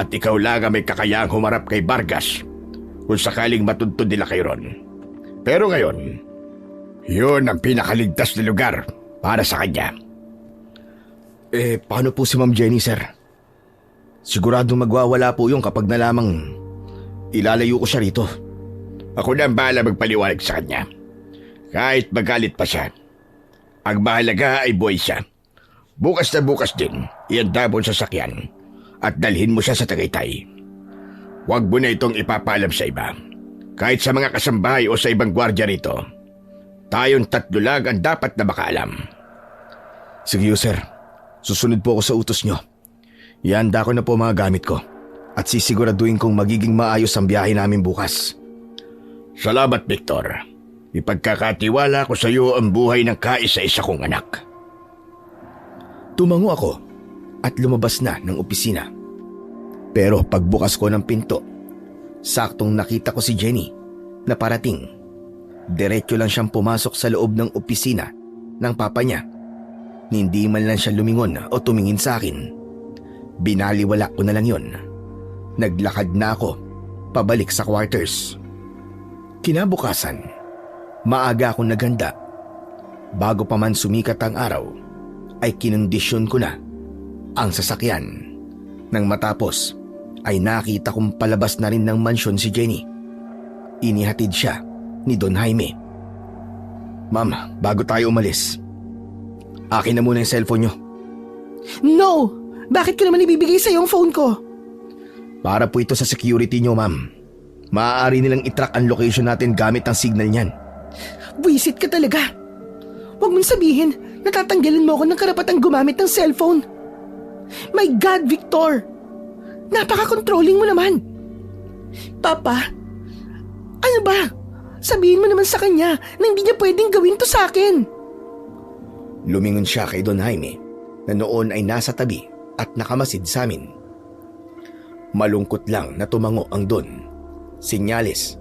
At ikaw lang ang may kakayahang humarap kay Vargas kung sakaling matuntun nila kay Ron. Pero ngayon, yun ang pinakaligtas na lugar para sa kanya. Paano po si Ma'am Jenny, sir? Siguradong magwawala po yun kapag nalamang ilalayo ko siya rito. Ako na ang bahala magpaliwanag sa kanya. Kahit magalit pa siya. Ang mahalaga ay buhay siya. Bukas na bukas din, ihanda mo sa sakyan at dalhin mo siya sa Tagaytay. Huwag mo na itong ipapaalam sa iba. Kahit sa mga kasambahay o sa ibang gwardiya rito. Tayong tatlo lang ang dapat na makaalam. Sige, sir. Susunod po ako sa utos nyo. Ihanda ko na po mga gamit ko at sisiguraduhin kong magiging maayos ang biyahe namin bukas. Salamat, Victor. Ipagkakatiwala ko sa iyo ang buhay ng kaisa-isa kong anak. Tumango ako at lumabas na ng opisina. Pero pagbukas ko ng pinto, saktong nakita ko si Jenny na parating. Diretso lang siyang pumasok sa loob ng opisina ng papa niya. Hindi man lang siya lumingon o tumingin sa akin. Binaliwala ko na lang yon. Naglakad na ako pabalik sa quarters. Kinabukasan, maaga akong naghanda. Bago pa man sumikat ang araw, ay kinondisyon ko na ang sasakyan. Nang matapos, ay nakita kong palabas na rin ng mansyon si Jenny. Inihatid siya ni Don Jaime. Ma'am, bago tayo umalis, akin na muna yung cellphone nyo. No! Bakit ko naman ibibigay sa yung phone ko? Para po ito sa security nyo, ma'am. Maaari nilang itrack ang location natin gamit ang signal niyan. Buisit ka talaga. Huwag mong sabihin na tatanggalin mo ako ng karapatang gumamit ng cellphone. My God, Victor! Napaka-controlling mo naman. Papa, ano ba? Sabihin mo naman sa kanya na hindi niya pwedeng gawin to sa akin. Lumingon siya kay Don Jaime na noon ay nasa tabi at nakamasid sa amin. Malungkot lang na tumango ang Don. Senyales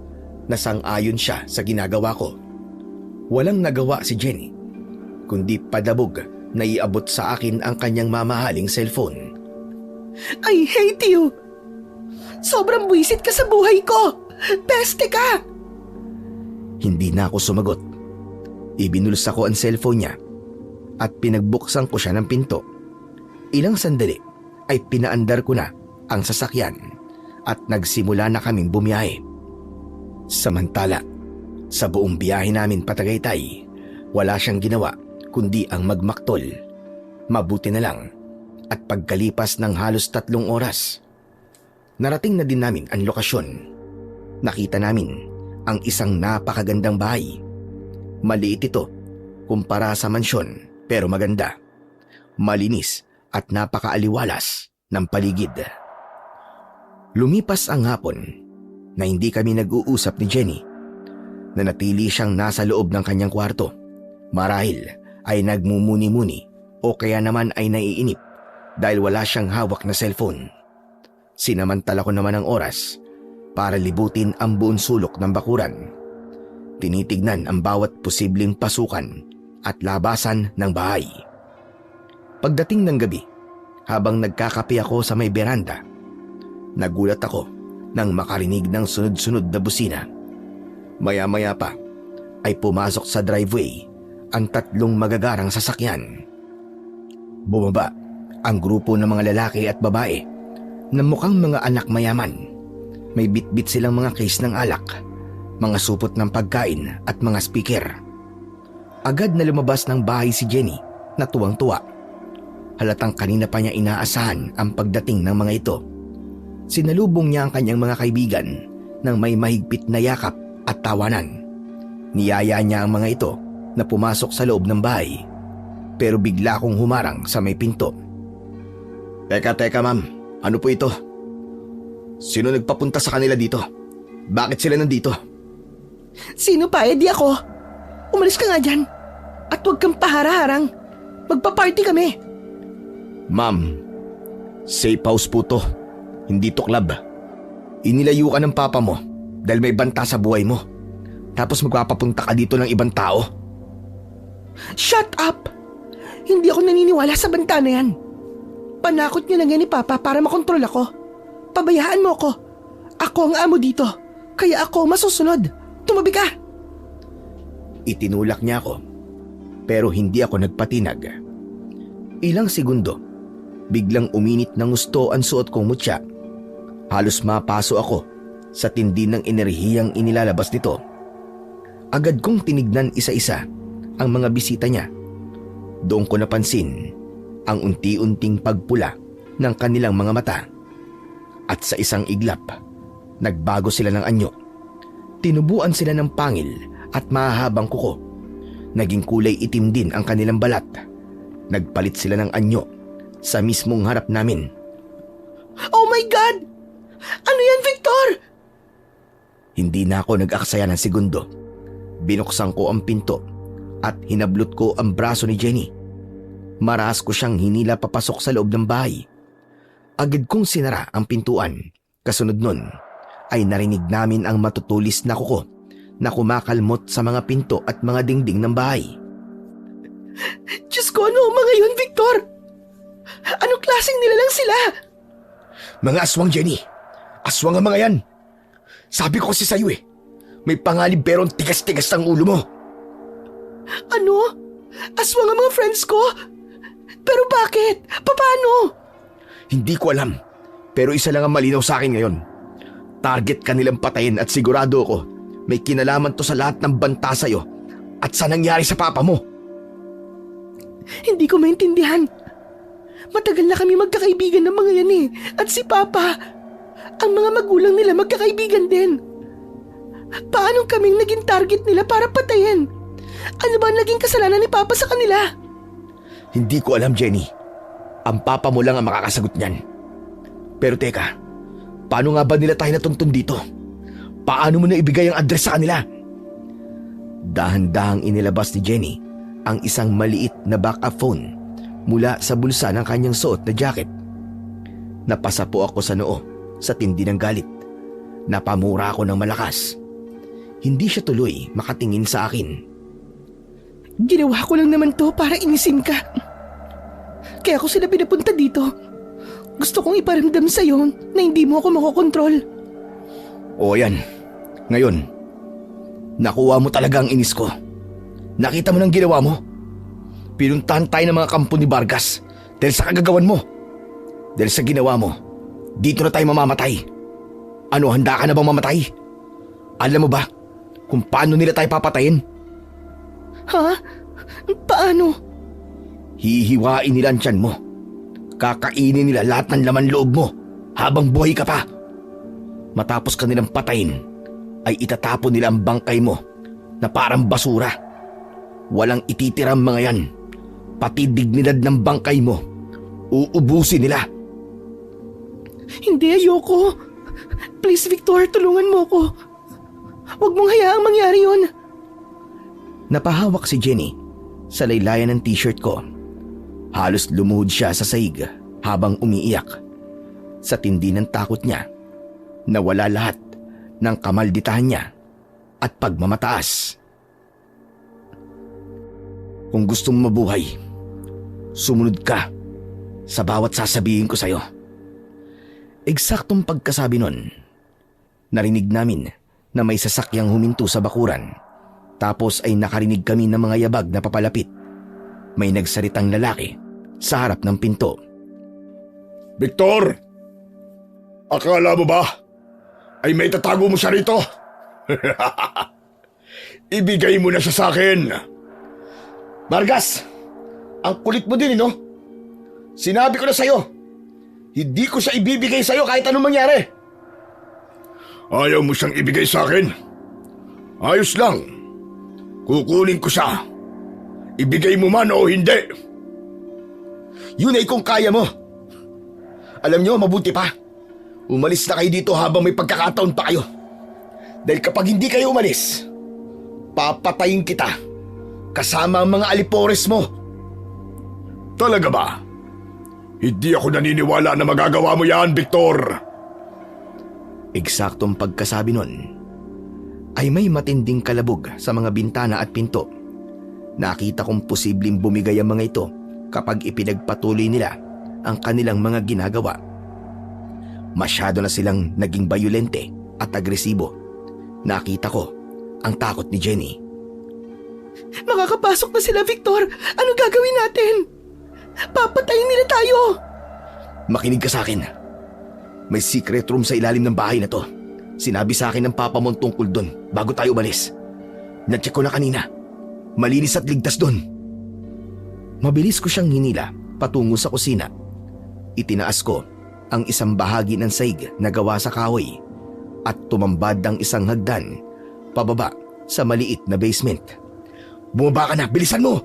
na sang-ayon siya sa ginagawa ko. Walang nagawa si Jenny, kundi padabog na iabot sa akin ang kanyang mamahaling cellphone. I hate you! Sobrang buwisit ka sa buhay ko! Peste ka! Hindi na ako sumagot. Ibinulos ako ang cellphone niya at pinagbuksan ko siya ng pinto. Ilang sandali ay pinaandar ko na ang sasakyan at nagsimula na kaming bumiyahe. Samantala, sa buong biyahe namin patagaytay, wala siyang ginawa kundi ang magmaktol. Mabuti na lang at pagkalipas ng halos 3 oras, narating na din namin ang lokasyon. Nakita namin ang isang napakagandang bahay. Maliit ito kumpara sa mansyon pero maganda, malinis at napakaaliwalas ng paligid. Lumipas ang hapon na hindi kami nag-uusap ni Jenny. Nanatili siyang nasa loob ng kanyang kwarto. Marahil ay nagmumuni-muni o kaya naman ay naiinip dahil wala siyang hawak na cellphone. Sinamantala ko naman ang oras para libutin ang buong sulok ng bakuran. Tinitignan ang bawat posibleng pasukan at labasan ng bahay. Pagdating ng gabi, habang nagkakape ako sa may beranda, nagulat ako nang makarinig ng sunod-sunod na busina. Maya-maya pa ay pumasok sa driveway ang 3 magagarang sasakyan. Bumaba ang grupo ng mga lalaki at babae na mukhang mga anak mayaman. May bitbit silang mga case ng alak, mga supot ng pagkain at mga speaker. Agad na lumabas ng bahay si Jenny na tuwang-tuwa. Halatang kanina pa niya inaasahan ang pagdating ng mga ito. Sinalubong niya ang kanyang mga kaibigan ng may mahigpit na yakap at tawanan. Niyaya niya ang mga ito na pumasok sa loob ng bahay, pero bigla akong humarang sa may pinto. Teka ma'am, ano po ito? Sino nagpapunta sa kanila dito? Bakit sila nandito? Sino pa? Di ako. Umalis ka nga dyan. At huwag kang pahara-harang. Magpa-party kami. Ma'am, safe house po to. Hindi to club. Inilayo ka ng papa mo dahil may banta sa buhay mo. Tapos magpapapunta ka dito ng ibang tao. Shut up! Hindi ako naniniwala sa banta na yan. Panakot niya lang yan ni Papa para makontrol ako. Pabayaan mo ako. Ako ang amo dito. Kaya ako masusunod. Tumabi ka! Itinulak niya ako, pero hindi ako nagpatinag. Ilang segundo, biglang uminit ng gusto ang suot kong mutya. Halos mapaso ako sa tindi ng enerhiyang inilalabas nito. Agad kong tinignan isa-isa ang mga bisita niya. Doon ko napansin ang unti-unting pagpula ng kanilang mga mata. At sa isang iglap, nagbago sila ng anyo. Tinubuan sila ng pangil at mahahabang kuko. Naging kulay itim din ang kanilang balat. Nagpalit sila ng anyo sa mismong harap namin. Oh my God! Ano yan, Victor? Hindi na ako nag-aksaya ng segundo. Binuksan ko ang pinto at hinablot ko ang braso ni Jenny. Maras ko siyang hinila papasok sa loob ng bahay. Agad kong sinara ang pintuan. Kasunod nun ay narinig namin ang matutulis na kuko na kumakalmot sa mga pinto at mga dingding ng bahay. Diyos ko, ano ang mga yun, Victor? Anong klaseng nilalang sila? Mga aswang, Jenny. Aswang ang mga yan. Sabi ko kasi sa'yo may pangalib pero ang tigas-tigas ng ulo mo. Ano? Aswang ang mga friends ko? Pero bakit? Paano? Hindi ko alam, pero isa lang ang malinaw sa akin ngayon. Target ka nilang patayin at sigurado ako may kinalaman to sa lahat ng banta sa'yo at sa nangyari sa papa mo. Hindi ko maintindihan. Matagal na kami magkakaibigan ng mga yan at si Papa. Ang mga magulang nila magkakaibigan din. Paano kaming naging target nila para patayin? Ano ba ang naging kasalanan ni Papa sa kanila? Hindi ko alam, Jenny. Ang papa mo lang ang makakasagot niyan. Pero teka, paano nga ba nila tayo natuntun dito? Paano mo na ibigay ang address sa kanila? Dahan-dahang inilabas ni Jenny ang isang maliit na backup phone mula sa bulsa ng kanyang suot na jacket. Napasa po ako sa noo sa tindi ng galit. Napamura ako ng malakas. Hindi siya tuloy makatingin sa akin. Ginawa ko lang naman to para inisin ka. Kaya ako sila pinapunta dito. Gusto kong iparamdam sa'yo na hindi mo ako makokontrol. O yan. Ngayon, nakuha mo talaga ang inis ko. Nakita mo ng ginawa mo. Pinuntahan tayo ng mga kampo ni Vargas dahil sa kagagawan mo. Dahil sa ginawa mo, dito na tayo mamamatay. Ano, handa ka na bang mamatay? Alam mo ba kung paano nila tayo papatayin? Ha? Paano? Hihiwain nila ang tiyan mo. Kakainin nila lahat ng laman loob mo habang buhay ka pa. Matapos ka nilang patayin, ay itatapon nila ang bangkay mo na parang basura. Walang ititira ang mga yan. Pati dignidad ng bangkay mo, uubusin nila. Hindi, ayoko. Please, Victor, tulungan mo ko. Huwag mong hayaang mangyari yun. Napahawak si Jenny sa laylayan ng t-shirt ko. Halos lumuhod siya sa sahig habang umiiyak. Sa tindi ng takot niya, nawala lahat ng kamalditahan niya at pagmamataas. Kung gusto mo mabuhay, sumunod ka sa bawat sasabihin ko sa'yo. Eksaktong pagkasabi nun, narinig namin na may sasakyang huminto sa bakuran. Tapos ay nakarinig kami ng mga yabag na papalapit. May nagsalitang lalaki sa harap ng pinto. Victor! Akala mo ba ay may tatago mo siya rito? Ibigay mo na siya sa akin. Vargas! Ang kulit mo din, no? Sinabi ko na sa'yo, hindi ko siya ibibigay sa'yo kahit anong mangyari. Ayaw mo siyang ibigay sa akin? Ayos lang. Kukunin ko siya. Ibigay mo man o hindi. Yun ay kung kaya mo. Alam nyo, mabuti pa. Umalis na kayo dito habang may pagkakataon pa kayo. Dahil kapag hindi kayo umalis, papatayin kita. Kasama ang mga alipores mo. Talaga ba? Hindi ako naniniwala na magagawa mo yan, Victor. Eksaktong pagkasabi nun, ay may matinding kalabog sa mga bintana at pinto. Nakita kong posibleng bumigay ang mga ito kapag ipinagpatuloy nila ang kanilang mga ginagawa. Masyado na silang naging bayolente at agresibo. Nakita ko ang takot ni Jenny. Makakapasok na sila, Victor. Anong gagawin natin? Papatayin nila tayo. Makinig ka sa akin. May secret room sa ilalim ng bahay na to. Sinabi sa akin ng papa mo tungkol doon bago tayo umalis. Nacheck ko na kanina. Malinis at ligtas doon. Mabilis ko siyang hinila patungo sa kusina. Itinaas ko ang isang bahagi ng sahig na gawa sa kahoy at tumambad ang isang hagdan pababa sa maliit na basement. Bumaba ka na, bilisan mo!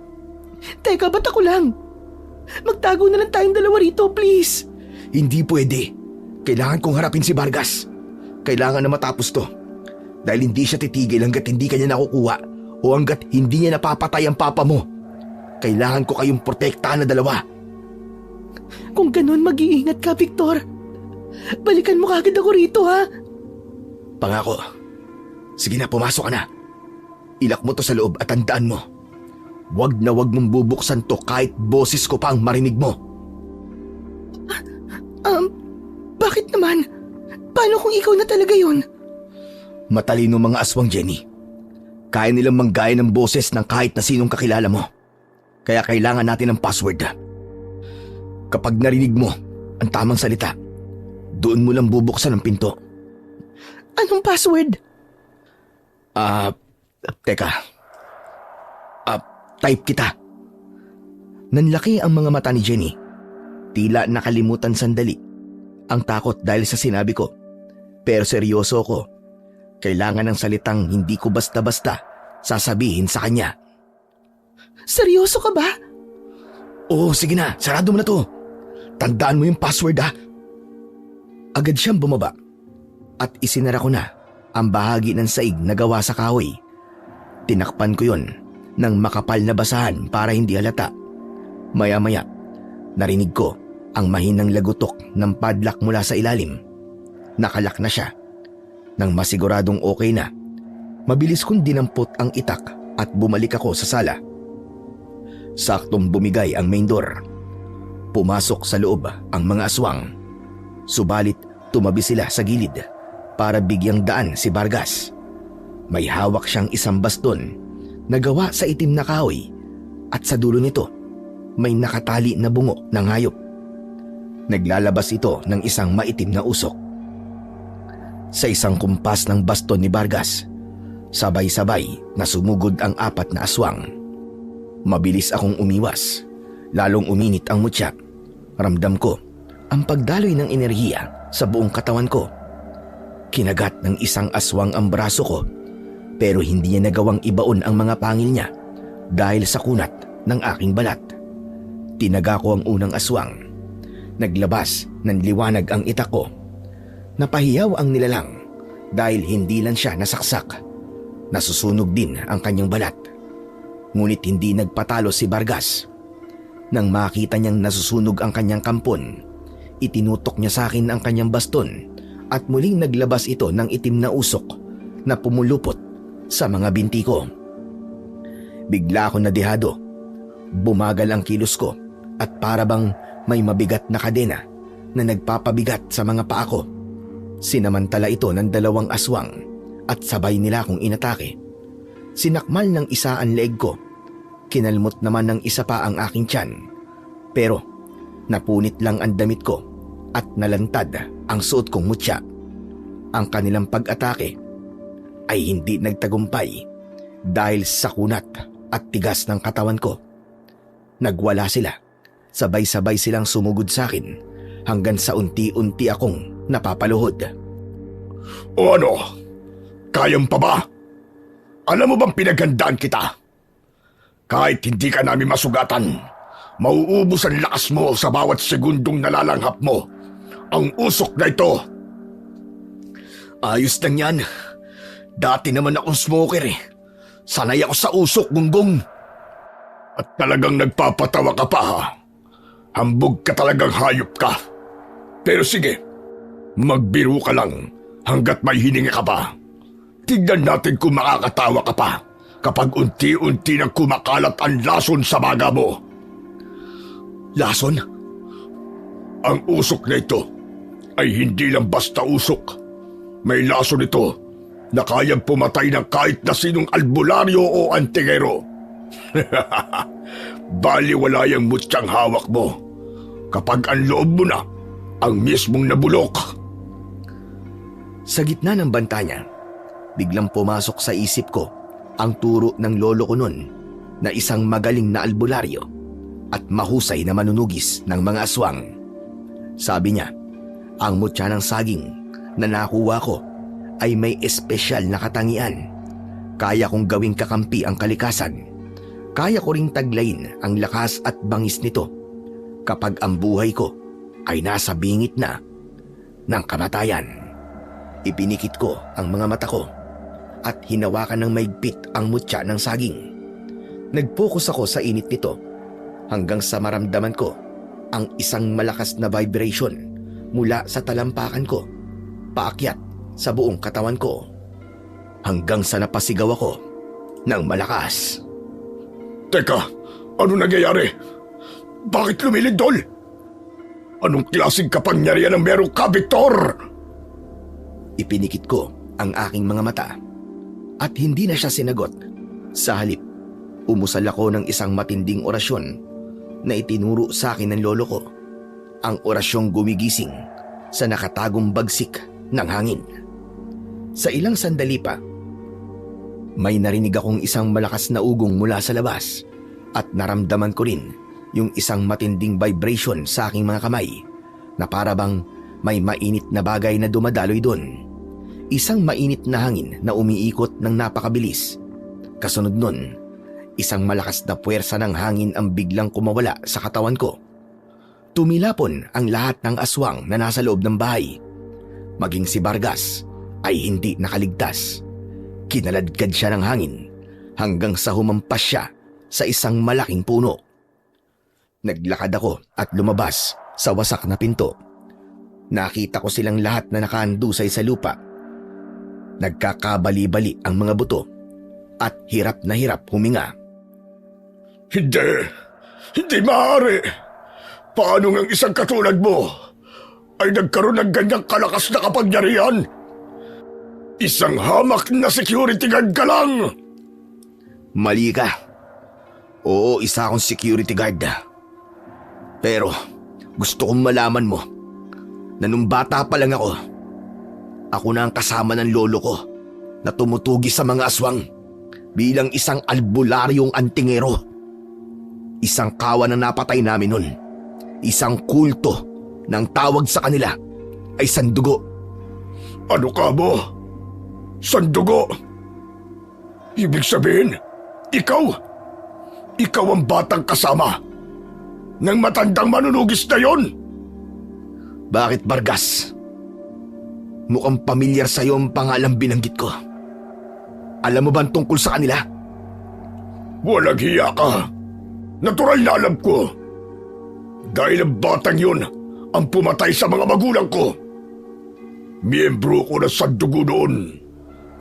Teka, ba't ako lang? Magtago na lang tayong dalawa rito, please. Hindi pwede. Kailangan kong harapin si Vargas. Kailangan na matapos to. Dahil hindi siya titigil hanggat hindi kanya nakukuha o hanggat hindi niya napapatay ang papa mo. Kailangan ko kayong protektahan na dalawa. Kung ganun, mag-iingat ka, Victor. Balikan mo kagad ako rito, ha? Pangako. Sige na, pumasok ka na. Ilak mo to sa loob at tandaan mo. Wag na wag mong bubuksan to kahit boses ko pa ang marinig mo. Bakit naman? Paano kung ikaw na talaga yun? Matalino mga aswang, Jenny. Kaya nilang manggaya ng boses ng kahit na sinong kakilala mo. Kaya kailangan natin ng password. Kapag narinig mo ang tamang salita, doon mo lang bubuksan ang pinto. Anong password? Teka. Type kita. Nanlaki ang mga mata ni Jenny. Tila nakalimutan sandali ang takot dahil sa sinabi ko. Pero seryoso ko. Kailangan ng salitang hindi ko basta-basta sasabihin sa kanya. Seryoso ka ba? Oo, sige na. Sarado mo na to. Tandaan mo yung password, ha? Agad siyang bumaba at isinara ko na ang bahagi ng saig na gawa sa kahoy. Tinakpan ko yon ng makapal na basahan para hindi halata. Maya-maya, narinig ko ang mahinang lagutok ng padlock mula sa ilalim. Nakalak na siya. Nang masiguradong okay na, mabilis kong dinampot ang itak at bumalik ako sa sala. Saktong bumigay ang main door. Pumasok sa loob ang mga aswang. Subalit tumabi sila sa gilid para bigyang daan si Vargas. May hawak siyang isang baston na gawa sa itim na kahoy at sa dulo nito may nakatali na bungo ng hayop. Naglalabas ito ng isang maitim na usok. sa isang kumpas ng baston ni Vargas. Sabay-sabay na sumugod ang 4 na aswang. Mabilis akong umiwas, lalong uminit ang mutya. Ramdam ko ang pagdaloy ng enerhiya sa buong katawan ko. Kinagat ng isang aswang ang braso ko, pero hindi niya nagawang ibaon ang mga pangil niya dahil sa kunat ng aking balat. Tinaga ko ang unang aswang. Naglabas ng liwanag ang itak ko. Napahiyaw ang nilalang dahil hindi lang siya nasaksak. Nasusunog din ang kanyang balat. Ngunit hindi nagpatalo si Vargas. Nang makita niyang nasusunog ang kanyang kampon, itinutok niya sa akin ang kanyang baston at muling naglabas ito ng itim na usok na pumulupot sa mga binti ko. Bigla ako nadihado. Bumagal ang kilos ko at para bang may mabigat na kadena na nagpapabigat sa mga paa ko. Sinamantala ito ng 2 aswang at sabay nila akong inatake. Sinakmal ng isa ang leeg ko. Kinalmot naman ng isa pa ang aking tiyan. Pero napunit lang ang damit ko at nalantad ang suot kong mutya. Ang kanilang pag-atake ay hindi nagtagumpay dahil sa kunat at tigas ng katawan ko. Nagwala sila. Sabay-sabay silang sumugod sa akin hanggang sa unti-unti akong napapaluhod. O ano? Kayang pa ba? Alam mo bang pinaghandaan kita? Kahit hindi ka namin masugatan, mauubos ang lakas mo sa bawat segundong nalalanghap mo. Ang usok na ito. Ayos lang yan. Dati naman akong smoker eh. Sanay ako sa usok, Gunggong. At talagang nagpapatawa ka pa ha? Hambog ka talagang hayop ka. Pero sige, magbiro ka lang hanggat may hininga ka pa. Tignan natin kung makakatawa ka pa kapag unti-unti nang kumakalat ang lason sa baga mo. Lason? Ang usok na ito ay hindi lang basta usok. May lason ito na kayang pumatay ng kahit na sinong albularyo o antingero. Baliwala yung mutyang hawak mo kapag ang loob mo na ang mismong nabulok. Sa gitna ng banta niya, biglang pumasok sa isip ko ang turo ng lolo ko noon na isang magaling na albularyo at mahusay na manunugis ng mga aswang. Sabi niya, ang mutya ng saging na nakuha ko ay may espesyal na katangian. Kaya kong gawing kakampi ang kalikasan. Kaya ko ring taglayin ang lakas at bangis nito kapag ang buhay ko ay nasa bingit na ng kamatayan. Ipinikit ko ang mga mata ko at hinawakan ng maigpit ang mutya ng saging. Nag-focus ako sa init nito hanggang sa maramdaman ko ang isang malakas na vibration mula sa talampakan ko, paakyat sa buong katawan ko, hanggang sa napasigaw ako ng malakas. Teka, ano nangyayari? Bakit lumilindol? Anong klaseng kapangyarihan ang meron ka, Victor? Ipinikit ko ang aking mga mata at hindi na siya sinagot. Sa halip, umusal ako ng isang matinding orasyon na itinuro sa akin ng lolo ko. Ang orasyong gumigising sa nakatagong bagsik ng hangin. Sa ilang sandali pa, may narinig akong isang malakas na ugong mula sa labas at naramdaman ko rin yung isang matinding vibration sa aking mga kamay na para bang may mainit na bagay na dumadaloy doon. Isang mainit na hangin na umiikot ng napakabilis. Kasunod nun, isang malakas na puwersa ng hangin ang biglang kumawala sa katawan ko. Tumilapon ang lahat ng aswang na nasa loob ng bahay. Maging si Vargas ay hindi nakaligtas. Kinaladkad siya ng hangin hanggang sa humampas siya sa isang malaking puno. Naglakad ako at lumabas sa wasak na pinto. Nakita ko silang lahat na nakaandusay sa lupa. Nagkakabali-bali ang mga buto at hirap na hirap huminga. Hindi maaari. Paano ngang isang katulad mo ay nagkaroon ng ganyang kalakas na kapangyarihan? Isang hamak na security guard ka lang! Mali ka. Oo, isa akong security guard. Pero gusto kong malaman mo na nung bata pa lang ako, Ako na ang kasama ng lolo ko na tumutugi sa mga aswang bilang isang albularyong antingero. Isang kawa na napatay namin nun. Isang kulto ng tawag sa kanila ay sandugo. Ano ka mo? Sandugo? Ibig sabihin, ikaw ang batang kasama ng matandang manunugis na yon? Bakit, Vargas? Mukhang pamilyar sa'yo ang pangalang binanggit ko. Alam mo ba tungkol sa kanila? Walang hiya ka. Natural na alam ko. Dahil ang batang yun ang pumatay sa mga magulang ko. Miyembro ko na sandugo noon.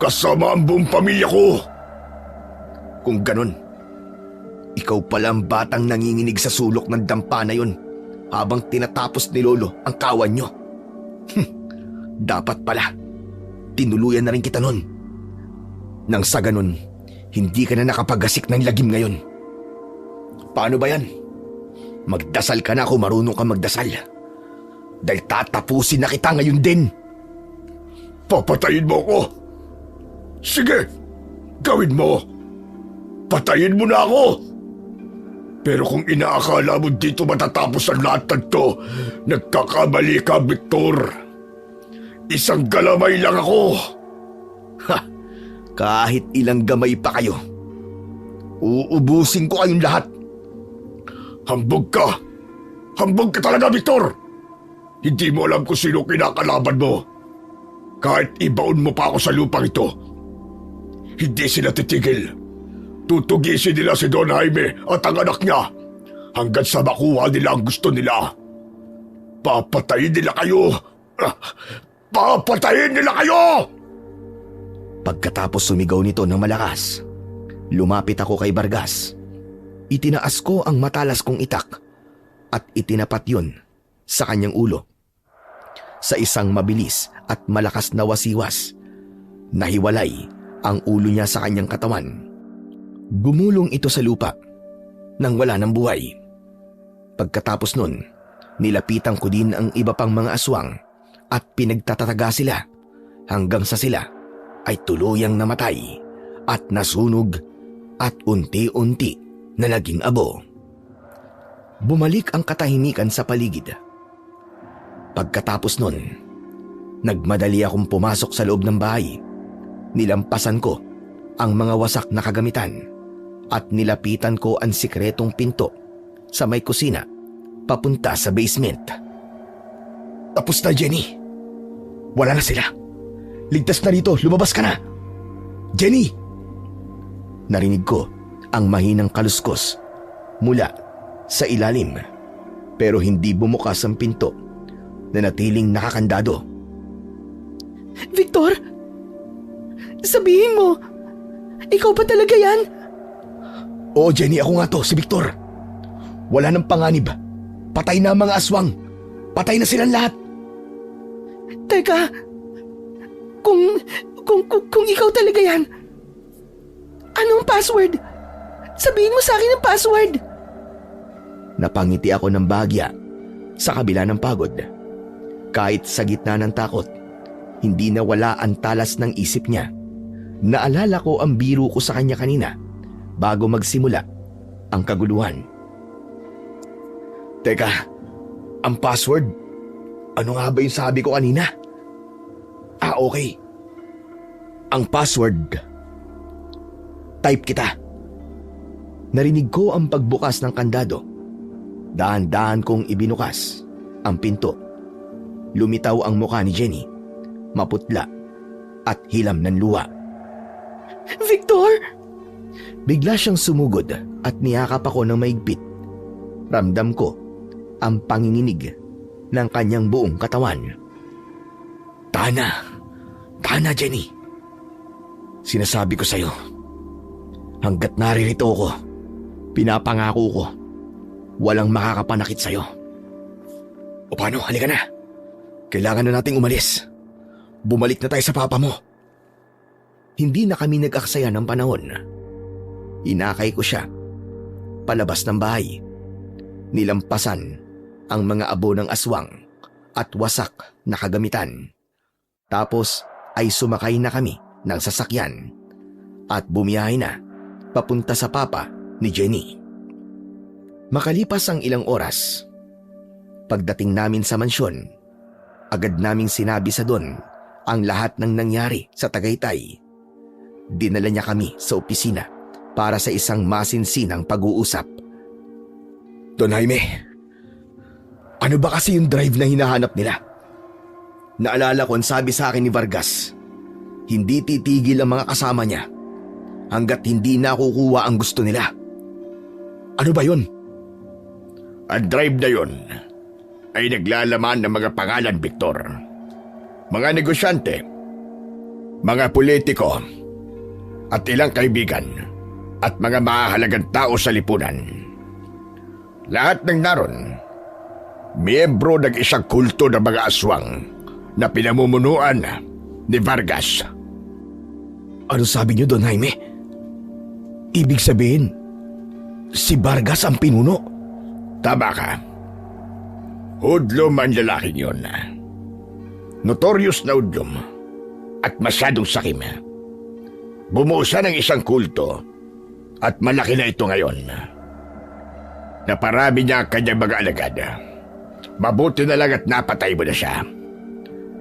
Kasama ang buong pamilya ko. Kung ganun, ikaw pala ang batang nanginginig sa sulok ng dampa na yun habang tinatapos ni Lolo ang kawan nyo. Dapat pala, tinuluyan na rin kita nun. Nang sa ganun, hindi ka na nakapagasik ng lagim ngayon. Paano ba yan? Magdasal ka na kung marunong ka magdasal. Dahil tatapusin na kita ngayon din. Papatayin mo ko? Sige, gawin mo. Patayin mo na ako. Pero kung inaakala mo dito matatapos ang lahat ng to, nagkakamali ka, Victor. Isang galamay lang ako. Ha! Kahit ilang gamay pa kayo, uubusin ko kayong lahat. Hambog ka! Hambog ka talaga, Victor! Hindi mo alam kung sino kinakalaban mo. Kahit ibaon mo pa ako sa lupang ito, hindi sila titigil. Tutugisin nila si Don Jaime at ang anak niya hanggang sa makuha nila ang gusto nila. Papatayin nila kayo! Papatayin nila kayo! Pagkatapos sumigaw nito ng malakas, lumapit ako kay Vargas. Itinaas ko ang matalas kong itak at itinapat yun sa kanyang ulo. Sa isang mabilis at malakas na wasiwas, nahiwalay ang ulo niya sa kanyang katawan. Gumulong ito sa lupa nang wala ng buhay. Pagkatapos nun, nilapitan ko din ang iba pang mga aswang at pinagtatataga sila hanggang sa sila ay tuluyang namatay at nasunog at unti-unti na naging abo. Bumalik ang katahimikan sa paligid. Pagkatapos nun, nagmadali akong pumasok sa loob ng bahay. Nilampasan ko ang mga wasak na kagamitan at nilapitan ko ang sikretong pinto sa may kusina papunta sa basement. Tapos na, Jenny. Wala na sila. Ligtas na rito, lumabas ka na. Jenny! Narinig ko ang mahinang kaluskos mula sa ilalim, pero hindi bumukas ang pinto na natiling nakakandado. Victor? Sabihin mo, ikaw ba talaga yan? Oo, Jenny, ako nga to, si Victor. Wala nang panganib. Patay na ang mga aswang. Patay na silang lahat. Teka, kung ikaw talaga yan, anong password? Sabihin mo sa akin ang password. Napangiti ako ng bahagya sa kabila ng pagod. Kahit sa gitna ng takot, hindi nawala ang talas ng isip niya. Naalala ko ang biro ko sa kanya kanina bago magsimula ang kaguluhan. Teka, ang password? Ano nga ba yung sabi ko kanina? Okay. Ang password. Type kita. Narinig ko ang pagbukas ng kandado. Dahan-dahan kong ibinukas ang pinto. Lumitaw ang mukha ni Jenny, maputla at hilam ng luha. Victor! Bigla siyang sumugod at niyakap ako ng maigpit. Ramdam ko ang panginginig ng kanyang buong katawan. Tana, Jenny. Sinasabi ko sa'yo, hanggat naririto ako, pinapangako ko, walang makakapanakit sa'yo. O paano, halika na. Kailangan na nating umalis. Bumalik na tayo sa papa mo. Hindi na kami nag-aksaya ng panahon. Inakay ko siya palabas ng bahay. Nilampasan ang mga abo ng aswang at wasak na kagamitan. Tapos ay sumakay na kami ng sasakyan at bumiyahe na papunta sa papa ni Jenny. Makalipas ang ilang oras, pagdating namin sa mansyon, agad naming sinabi sa Don ang lahat ng nangyari sa Tagaytay. Dinala niya kami sa opisina para sa isang masinsinang pag-uusap. Don Jaime, ano ba kasi yung drive na hinahanap nila? Naalala ko ang sabi sa akin ni Vargas, hindi titigil ang mga kasama niya hanggat hindi nakukuha ang gusto nila. Ano ba yun? Ang drive na yun ay naglalaman ng mga pangalan, Victor. Mga negosyante, mga politiko, at ilang kaibigan, at mga mahahalagang tao sa lipunan. Lahat ng naron, miyembro ng isang kulto ng mga aswang na pinamumunuan ni Vargas. Ano sabi niyo, Don Jaime? Ibig sabihin, si Vargas ang pinuno? Tama ka. Hudlom ang lalaking yun. Notorious na hudlom at masyadong sakim. Bumuo siya ng isang kulto at malaki na ito ngayon. Naparami niya ang kanyang mga alagad. Mabuti na lang at napatay mo na siya.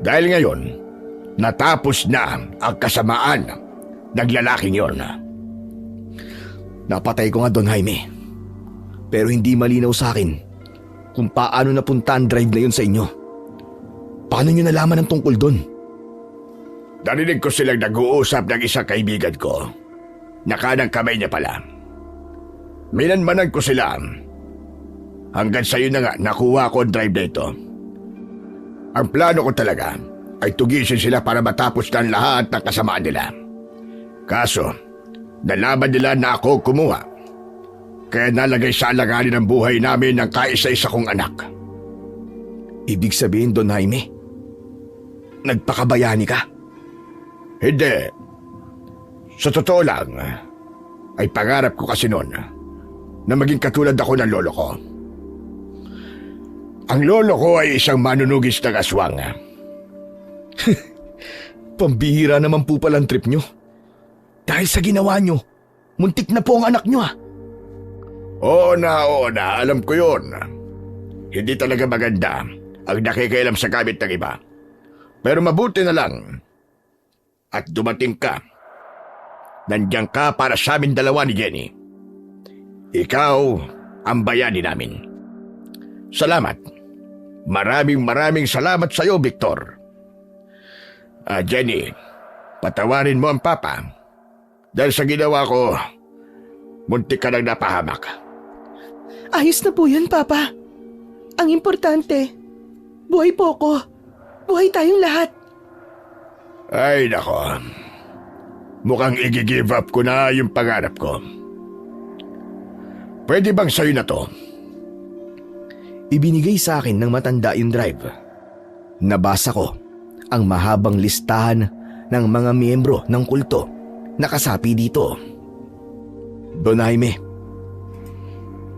Dahil ngayon, natapos na ang kasamaan ng lalaking yon. Napatay ko nga, Don Jaime. Pero hindi malinaw sa akin kung paano napunta ang drive na yun sa inyo. Paano nyo nalaman ang tungkol doon? Narinig ko silang nag-uusap ng isang kaibigan ko. Nakanang kamay niya pala. Minanmanan ko sila. Hanggang sa'yo na nga nakuha ko ang drive na ito. Ang plano ko talaga ay tugisin sila para matapos na ang lahat ng kasamaan nila. Kaso, nalaman nila na ako kumuha. Kaya nalagay sa alanganin ang buhay namin ng kaisa-isa kong anak. Ibig sabihin, Don Jaime, nagpakabayani ka? Hindi. Sa totoo lang, ay pangarap ko kasi noon na maging katulad ako ng lolo ko. Ang lolo ko ay isang manunugis ng aswang. Pambihira naman po palang trip nyo. Dahil sa ginawa nyo, muntik na po ang anak nyo Oo na, alam ko yun. Hindi talaga maganda ang nakikialam sa gamit ng iba. Pero mabuti na lang at dumating ka. Nandiyan ka para sa amin dalawa ni Jenny. Ikaw ang bayani namin. Salamat. Maraming salamat sa iyo, Victor. Jenny, patawarin mo ang papa. Dahil sa ginawa ko, muntik ka nang napahamak. Ayos na po yun, Papa. Ang importante, buhay po ko. Buhay tayong lahat. Ay, nako. Mukhang i-give up ko na yung pangarap ko. Pwede bang sa'yo na to? Ibinigay sa akin ng matanda yung drive. Nabasa ko ang mahabang listahan ng mga miyembro ng kulto na kasapi dito. Don Jaime,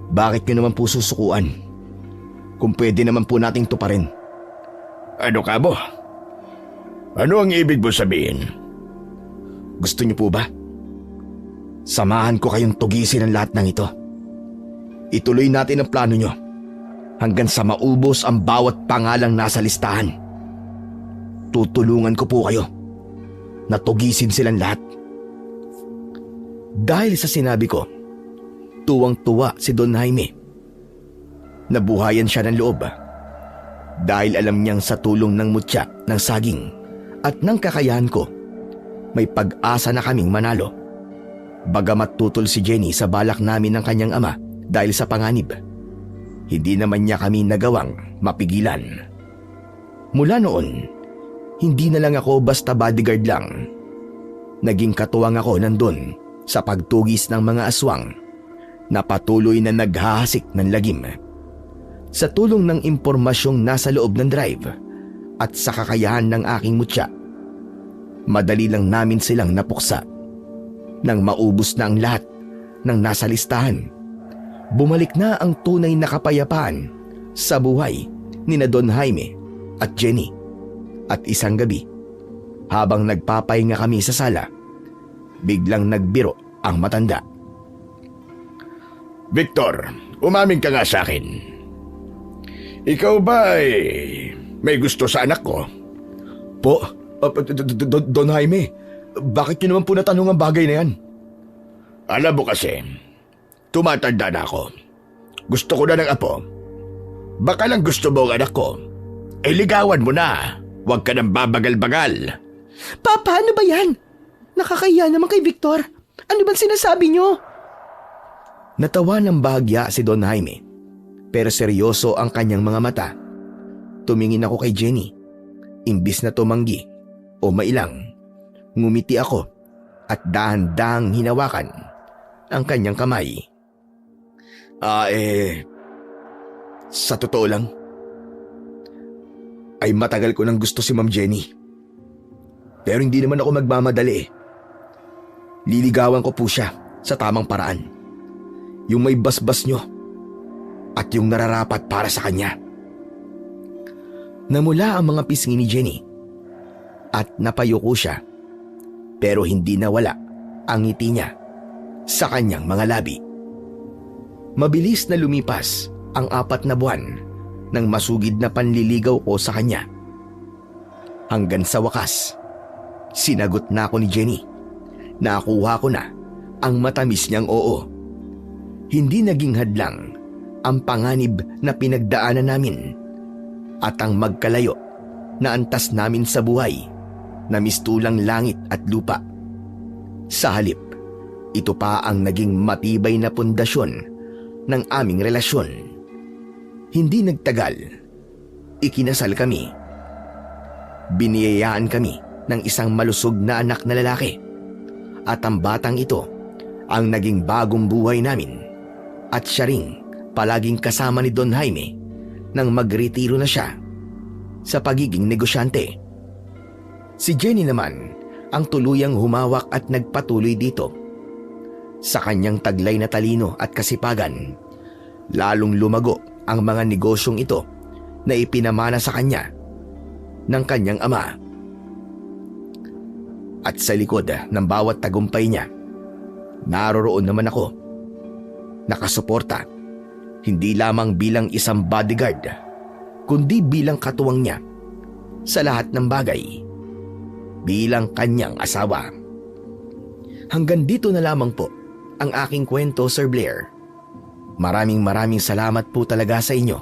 bakit nyo naman po susukuan? Kung pwede naman po nating tuparin. Ano ka mo? Ano ang ibig mo sabihin? Gusto nyo po ba? Samahan ko kayong tugisin ang lahat ng ito. Ituloy natin ang plano nyo hanggang sa maubos ang bawat pangalang nasa listahan. Tutulungan ko po kayo na tugisin silang lahat. Dahil sa sinabi ko, tuwang-tuwa si Don Jaime. Nabuhayan siya ng loob dahil alam niyang sa tulong ng mutya ng saging at ng kakayahan ko, may pag-asa na kaming manalo. Bagamat tutol si Jenny sa balak namin ng kanyang ama dahil sa panganib, hindi naman niya kami nagawang mapigilan. Mula noon, hindi na lang ako basta bodyguard lang. Naging katuwang ako nandun sa pagtugis ng mga aswang na patuloy na naghahasik ng lagim. Sa tulong ng impormasyong nasa loob ng drive at sa kakayahan ng aking mutya, madali lang namin silang napuksa. Nang maubos na ang lahat ng nasa listahan, bumalik na ang tunay na kapayapaan sa buhay ni na Don Jaime at Jenny. At isang gabi, Habang nagpapahinga kami sa sala, biglang nagbiro ang matanda. Victor, umamin ka nga sa akin. Ikaw ba may gusto sa anak ko? Po, Don Jaime, bakit niyo naman po natanong ang bagay na yan? Alam mo kasi, tumatanda na ako. Gusto ko na ng apo. Baka lang gusto mo ang anak ko. Ligawan mo na. Huwag ka nang babagal-bagal. Paano ba yan? Nakakahiya naman kay Victor. Ano bang sinasabi niyo? Natawa ng bahagya si Don Jaime, pero seryoso ang kanyang mga mata. Tumingin ako kay Jenny. Imbis na tumanggi o mailang, ngumiti ako at dahan-dahang hinawakan ang kanyang kamay. Sa totoo lang, ay matagal ko nang gusto si Ma'am Jenny. Pero hindi naman ako magmamadali. Liligawan ko po siya sa tamang paraan. Yung may basbas nyo at yung nararapat para sa kanya. Namula ang mga pisngi ni Jenny at napayuko siya, pero hindi nawala ang ngiti niya sa kanyang mga labi. Mabilis na lumipas ang 4 na buwan ng masugid na panliligaw ko sa kanya. Hanggang sa wakas, sinagot na ako ni Jenny. Nakuha ko na ang matamis niyang oo. Hindi naging hadlang ang panganib na pinagdaanan namin at ang magkalayo na antas namin sa buhay na mistulang langit at lupa. Sa halip, ito pa ang naging matibay na pundasyon ng aming relasyon. Hindi nagtagal, ikinasal kami. Biniyayaan kami ng isang malusog na anak na lalaki at ang batang ito ang naging bagong buhay namin at siya ring palaging kasama ni Don Jaime nang magretiro na siya sa pagiging negosyante. Si Jenny naman ang tuluyang humawak at nagpatuloy dito. Sa kanyang taglay na talino at kasipagan, lalong lumago ang mga negosyong ito na ipinamana sa kanya ng kanyang ama. At sa likod ng bawat tagumpay niya, naroroon naman ako, nakasuporta, hindi lamang bilang isang bodyguard, kundi bilang katuwang niya sa lahat ng bagay, bilang kanyang asawa. Hanggang dito na lamang po ang aking kwento, Sir Blair. Maraming salamat po talaga sa inyo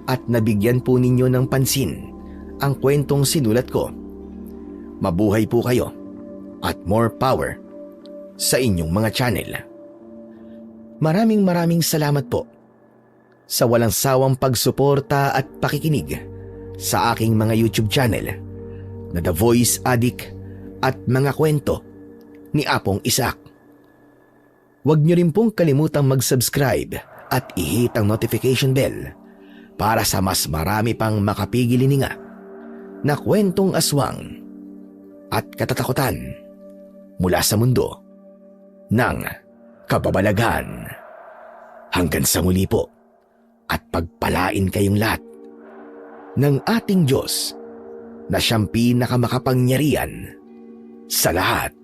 at nabigyan po ninyo ng pansin ang kwentong sinulat ko. Mabuhay po kayo at more power sa inyong mga channel. Maraming salamat po sa walang sawang pagsuporta at pakikinig sa aking mga YouTube channel na The Voice Addict at mga kwento ni Apong Isaac. Huwag niyo rin pong kalimutang mag-subscribe at i-hit ang notification bell para sa mas marami pang makapigilininga na kwentong aswang at katatakutan mula sa mundo ng kababalaghan. Hanggang sa muli po at pagpalain kayong lahat ng ating Diyos na siyang pinakamakapangyarihan sa lahat.